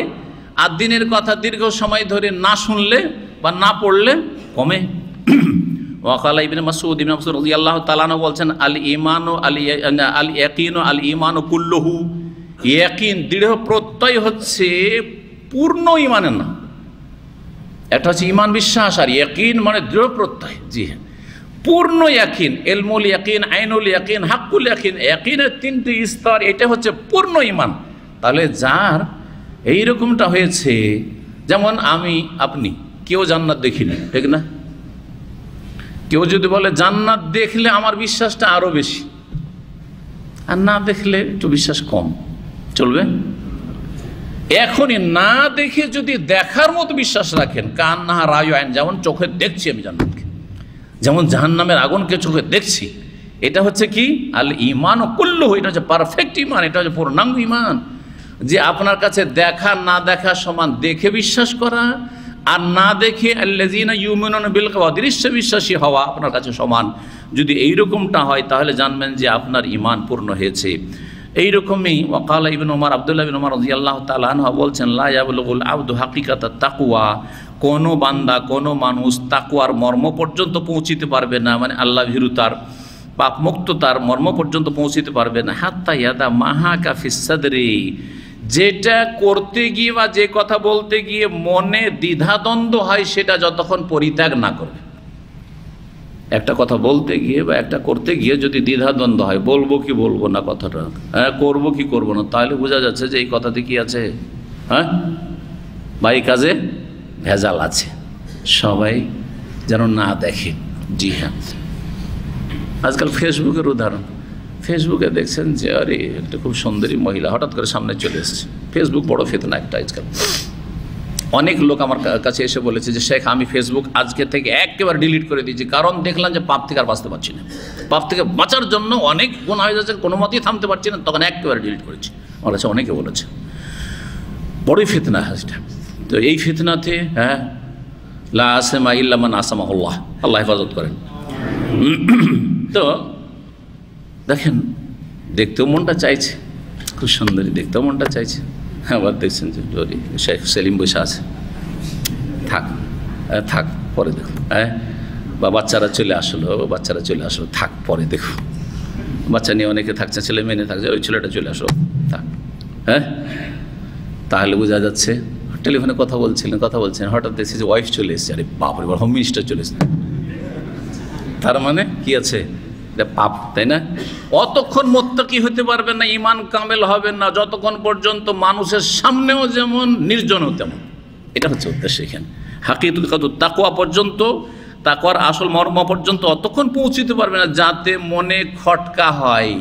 আর দিনের কথা দীর্ঘ সময় ধরে না শুনলে বা না পড়লে কমে। ওয়াকালা ইবনে মাসউদ রাদিয়াল্লাহু তাআলা আনহু বলছেন আল ঈমানু আল ইয়াকিনু আল ঈমানু কুল্লুহু, ইয়াকিন দৃঢ় প্রত্যয় হচ্ছে পূর্ণ ঈমানের নাম। একটা হচ্ছে ঈমান বিশ্বাস, আর ইয়াকিন মানে দৃঢ় প্রত্যয়। জি হ্যাঁ, পূর্ণ ইয়াকিন, ইলমুল ইয়াকিন, আইনুল ইয়াকিন, হাক্কুল ইয়াকিন, ইয়াকিনের তিনটি স্তর, এটা হচ্ছে পূর্ণ ঈমান। তাহলে যার এইরকমটা হয়েছে, যেমন আমি আপনি কেউ জান্নাত দেখিনি, ঠিক না? কেউ যদি বলে জান্নাত দেখলে আমার বিশ্বাসটা আরো বেশি, আর না দেখলে একটু বিশ্বাস কম, চলবে? এখনই না দেখে যদি দেখার মতো বিশ্বাস রাখেন, কান না রায় আইন, যেমন চোখে দেখছি আমি জান্নাতকে, যেমন জাহান্নামের আগুনকে চোখে দেখছি, এটা হচ্ছে কি আল ঈমান কুল্লুহু, এটা হচ্ছে পারফেক্ট ঈমান, এটা হচ্ছে পূর্ণাঙ্গ ঈমান। যে আপনার কাছে দেখা না দেখা সমান, দেখে বিশ্বাস করা আর না দেখে আল্লাযীনা ইউমিনুনা বিল গায়ব, অদৃশ্য বিশ্বাসী হওয়া আপনার কাছে সমান। যদি এইরকমটা হয় তাহলে জানবেন যে আপনার ঈমান পূর্ণ হয়েছে। এইরকমই ওয়াকালা ইবনে ওমর, আব্দুল্লাহ বিন ওমর রাদিয়াল্লাহু তাআলা আনহু বলছেন লা ইয়াবলুগুল আবদু হাকিকাতাত তাকওয়া, কোনো বান্দা, কোনো মানুষ তাকওয়ার মর্ম পর্যন্ত পৌঁছিতে পারবে না, মানে আল্লাহ ভীরুতার, পাপ মুক্ততার মর্ম পর্যন্ত পৌঁছিতে পারবে না, হাত্তা ইয়াদা মাহাকা ফিস সাদরি, যেটা করতে গিয়ে বা যে কথা বলতে গিয়ে মনে দ্বিধাদ্বন্দ্ব হয় সেটা যতক্ষণ পরিত্যাগ না করবে। একটা কথা বলতে গিয়ে বা একটা করতে গিয়ে যদি দ্বিধাদ্বন্দ্ব হয়, বলবো কি বলবো না কথাটা, হ্যাঁ করবো কি করবো না, তাহলে বোঝা যাচ্ছে যে এই কথাতে কি আছে, হ্যাঁ বা এই কাজে ভেজাল আছে। সবাই যেন না দেখে। জি হ্যাঁ, আজকাল ফেসবুকের উদাহরণ, ফেসবুকে দেখছেন যে আরে একটা খুব সুন্দরী মহিলা হঠাৎ করে সামনে চলে এসেছে। ফেসবুক বড় ফিতনা একটা আজকাল। অনেক লোক আমার কাছে এসে বলেছে যে শেখ আমি ফেসবুক আজকে থেকে একেবারে ডিলিট করে দিয়েছি, কারণ দেখলাম যে পাপ থেকে আর বাঁচতে পারছি না, পাপ থেকে বাঁচার জন্য অনেক গুনাহ হয়ে যাচ্ছে, কোনো মতেই থামতে পারছি না, তখন একেবারে ডিলিট করেছি। আমার কাছে অনেকে বলেছে বড়ই ফিতনা এটা। তো এই ফিতনাতে হ্যাঁ লা আসামা ইল্লা মান আসামাহুল্লাহ, আল্লাহ হেফাজত করেন। তো দেখেন দেখতেও মনটা চাইছে, খুব সুন্দরী, দেখতেও মনটা চাইছে। আবার দেখছেন যে শেখ সেলিম বসে আছে, থাক থাক পরে দেখুন, হ্যাঁ বা বাচ্চারা চলে আসলো, থাক পরে দেখুন, বাচ্চা নিয়ে অনেকে থাকছে, ছেলে মেয়ে থাকছে, ওই ছেলেটা চলে আসো থাক, হ্যাঁ তাহলে বোঝা যাচ্ছে। টেলিফোনে কথা বলছেন, হঠাৎ দেখছি যে ওয়াইফ চলে এসছে, আরে বাপরে বাপ হোম মিনিস্টার চলে এসছে, তার মানে কি আছে, এটা পাপ, তাই না? অতক্ষণ মুত্তাকি হতে পারবেন না, ঈমান কামেল হবে না যতক্ষণ পর্যন্ত মানুষের সামনেও যেমন নির্জন তেমন। এটা হচ্ছে উদ্দেশ্য এখানে। হাকিকাতুল তাকওয়া পর্যন্ত তাকওয়ার আসল মর্ম পর্যন্ত অতক্ষণ পৌঁছতে পারবে না যাতে মনে খটকা হয়,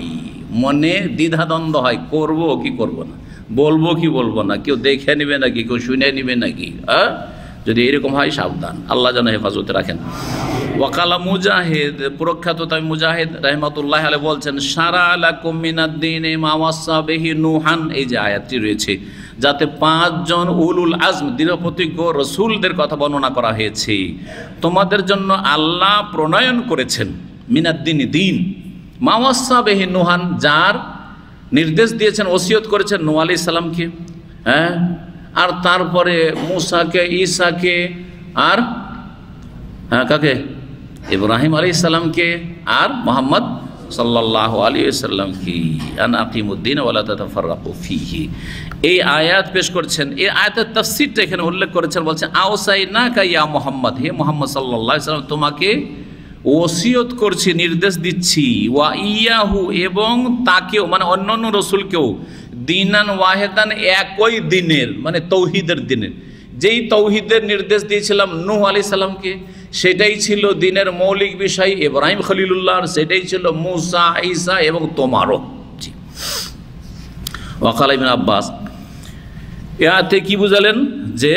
মনে দ্বিধাদ্বন্দ্ব হয়, করব কি করব না, বলবো কি বলবো না, কেউ দেখে নেবে নাকি, কেউ শুনে নেবে নাকি। যদি এরকম হয় সাবধান, আল্লাহ যেন হেফাজতে রাখেন। ওয়াকালা মুজাহিদ, প্রখ্যাত তাই মুজাহিদ রাহমাতুল্লাহ আলাইহি বলছেন, শারা লাকুম মিনাদ-দীনি মা ওয়াসা বিহি নূহান, এই যে আয়াতটি রয়েছে, যাতে 5 জন উলুল আজম দৃঢ়প্রতিজ্ঞ রসুলদের কথা বর্ণনা করা হয়েছে। তোমাদের জন্য আল্লাহ প্রণয়ন করেছেন মিনাদ-দীনি, দিন, মা ওয়াসা বিহি নূহান, যার নির্দেশ দিয়েছেন, ওসিয়ত করেছেন নূহ আলাইহিস সালামকে, আর তারপরে মূসাকে, ঈসাকে, আর কাকে, ইব্রাহিম আলাইহিস সালামকে, আর মুহাম্মদ সাল্লাল্লাহু আলাইহি ওয়াসাল্লামকে, আন আকিমুদ্দিন ওয়া লা তাতাফাররাকু ফীহি। এই আয়াত পেশ করছেন। এই আয়াতের তাফসীরটা এখানে উল্লেখ করেছেন, বলছেন আওসাইনাকা ইয়া মুহাম্মদ, হে মুহাম্মদ সাল্লাল্লাহু আলাইহি ওয়াসাল্লাম, তোমাকে ওসিয়ত করছি, নির্দেশ দিচ্ছি, ওয়া ইয়াহু, এবং তাকেও, মানে অন্যান্য রসুলকেও, দিনান ওয়াহেদান, একই দিনের, মানে তৌহিদের দিনের, যেই তৌহিদের নির্দেশ দিয়েছিলাম নূহ আলাইহিস সালামকে, সেটাই ছিল দিনের মৌলিক বিষয় ইব্রাহিম খলিলুল্লাহর, সেটাই ছিল মূসা, ঈসা এবং তোমারও। জি। ওয়াকালা ইবনে আব্বাস, এতে কি বুঝালেন? যে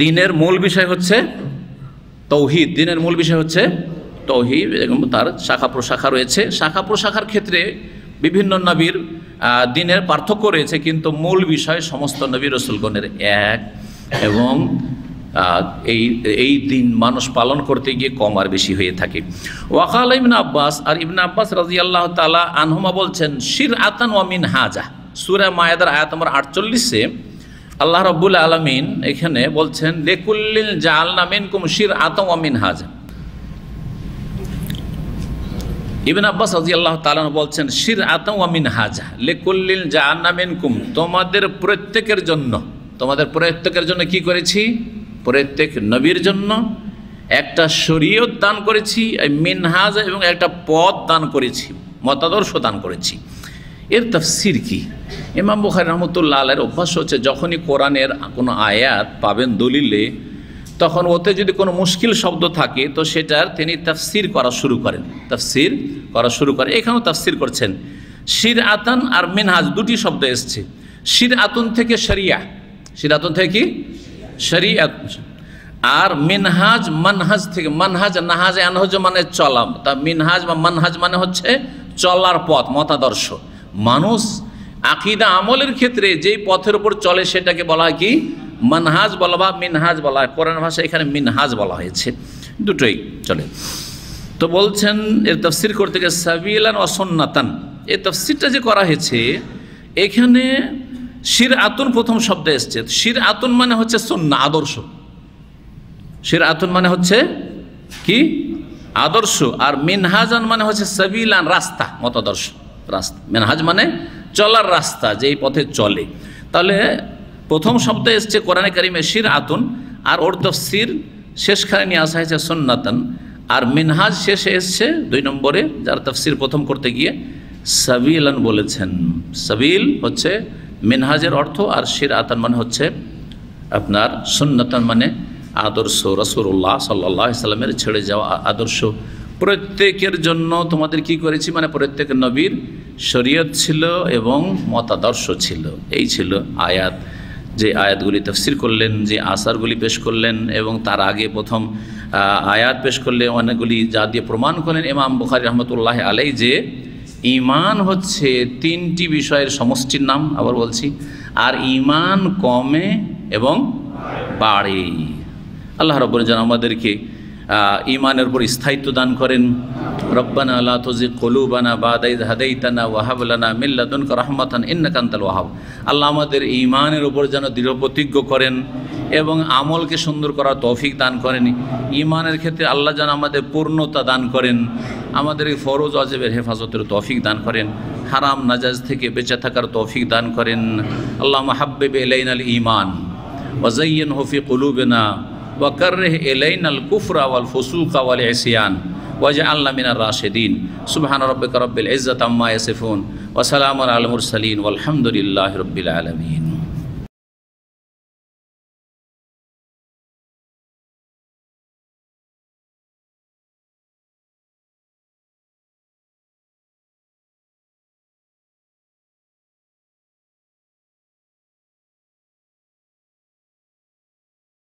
দিনের মূল বিষয় হচ্ছে তৌহিদ, দিনের মূল বিষয় হচ্ছে তৌহিদ, এবং তার শাখা প্রশাখা রয়েছে। শাখা প্রশাখার ক্ষেত্রে বিভিন্ন নবীর দিনের পার্থক্য রয়েছে, কিন্তু মূল বিষয় সমস্ত নবী রসুলগণের এক, এবং এই দিন মানুষ পালন করতে গিয়ে কম আর বেশি হয়ে থাকে। ওয়াকালা ইবনে আব্বাস, আর ইবনে আব্বাস রাদিয়াল্লাহু তাআলা আনহুমা বলছেন, শিরআতান ওয়া মিনহাজা, সূরা মায়েদার আয়াত নম্বর 48-এ আল্লাহ রাব্বুল আলামিন এখানে বলছেন, লিকুল্লিন জাআলনা মিনকুম শিরআতান ওয়া মিনহাজা। ইবনে আব্বাস রাদিয়াল্লাহু তাআলা বলছেন, শিরআতান ওয়া মিনহাজা, লিকুল্লিন জাআলনা মিনকুম, তোমাদের প্রত্যেকের জন্য, তোমাদের প্রত্যেকের জন্য কি করেছি? প্রত্যেক নবীর জন্য একটা শরীয়ত দান করেছি, মিনহাজ, এবং একটা পথ দান করেছি, মতাদর্শ দান করেছি। এর তাফসীর কি? ইমাম বুখারী রাহমাতুল্লাহ আলাইহির অভ্যাস হচ্ছে, যখনই কোরআনের কোনো আয়াত পাবেন দলিলে, তখন ওতে যদি কোনো মুশকিল শব্দ থাকে তো সেটার তিনি তাফসীর করা শুরু করেন, তাফসীর করা শুরু করে। এখানেও তাফসীর করছেন। শিরআতান আর মিনহাজ দুটি শব্দ এসছে। শিরআতুন থেকে শরিয়া, শিরআতুন থেকে কি শরিয়াত, আর মিনহাজ মানহাজ থেকে, মানহাজ, নাহাজ, আনহাজ মানে চলা, তা মিনহাজ বা মানহাজ মানে হচ্ছে চলার পথ, মতাদর্শ। মানুষ আকীদা আমলের ক্ষেত্রে যেই পথের উপর চলে সেটাকে বলা হয় কি? মানহাজ বলা বা মিনহাজ বলা হয়। কোরআন ভাষায় এখানে মিনহাজ বলা হয়েছে, দুটোই চলে। তো বলছেন এর তাফসীর করতে গিয়ে সাবিলান ওয়া সুন্নাতান, এই তাফসীরটা যে করা হয়েছে এখানে শিরআতুন প্রথম শব্দ এসছে। শিরআতুন মানে হচ্ছে সুন্নাহ, আদর্শ। শিরআতুন মানে হচ্ছে কি? আদর্শ। আর মিনহাজান মানে হচ্ছে সাবিলান, রাস্তা, মতাদর্শ, রাস্তা। মিনহাজ মানে চলার রাস্তা, যেই পথে চলে। তাহলে প্রথম শব্দ এসছে কোরআনে কারিমে শিরআতুন, আর ওর তাফসীর শেষখানে নিয়ে আসা হয়েছে সুন্নাতান। আর মিনহাজ শেষে এসছে 2 নম্বরে, যার তাফসীর প্রথম করতে গিয়ে সাবিলান বলেছেন। সাবিল হচ্ছে মিনহাজের অর্থ, আর শিরআতান মানে হচ্ছে আপনার সুন্নাতান মানে আদর্শ, রাসূলুল্লাহ সাল্লাল্লাহু আলাইহি সাল্লামের ছেড়ে যাওয়া আদর্শ। প্রত্যেকের জন্য তোমাদের কি করেছি, মানে প্রত্যেক নবীর শরীয়ত ছিল এবং মতাদর্শ ছিল। এই ছিল আয়াত, যে আয়াতগুলি তাফসীর করলেন, যে আসারগুলি পেশ করলেন, এবং তার আগে প্রথম আয়াত পেশ করলে অনেকগুলি যা দিয়ে প্রমাণ করলেন ইমাম বুখারী রহমতুল্লাহ আলাইহি, যে ঈমান হচ্ছে 3টি বিষয়ের সমষ্টির নাম। আবার বলছি, আর ঈমান কমে এবং বাড়ে। আল্লাহ রাব্বুল যেন আমাদেরকে ঈমানের উপর স্থায়িত্ব দান করেন। রব্বানা লা তুযিগ কুলুবানা বা'দা ইয হাদাইতানা ওয়া হাব লানা মিন লাদুনকা রাহমাতান ইন্নাকা আনতাল ওয়াহাব। আল্লাহ আমাদের ঈমানের উপর যেন দৃঢ় প্রতিজ্ঞ করেন এবং আমলকে সুন্দর করার তৌফিক দান করেন। ঈমানের ক্ষেত্রে আল্লাহ যেন আমাদের পূর্ণতা দান করেন, আমাদের এই ফরজ ওয়াজিবের হেফাজতের তৌফিক দান করেন, হারাম নাজায়েজ থেকে বেঁচে থাকার তৌফিক দান করেন। আল্লাহুম্মা হাব্বিব ইলাইনাল ঈমান ওয়া যায়্যিনহু ফি কুলুবিনা ওয়া কাররিহ ইলাইনাল কুফরা ওয়াল ফুসুকা ওয়াল ইসয়ান ওয়াজআলনা মিনার রাশিদিন। সুবহানা রাব্বিকা রাব্বিল ইজ্জাতি আম্মা ইয়াসিফুন ওয়া সালামুন আলাল মুরসালিন ওয়ালহামদুলিল্লাহি রাব্বিল আলামিন।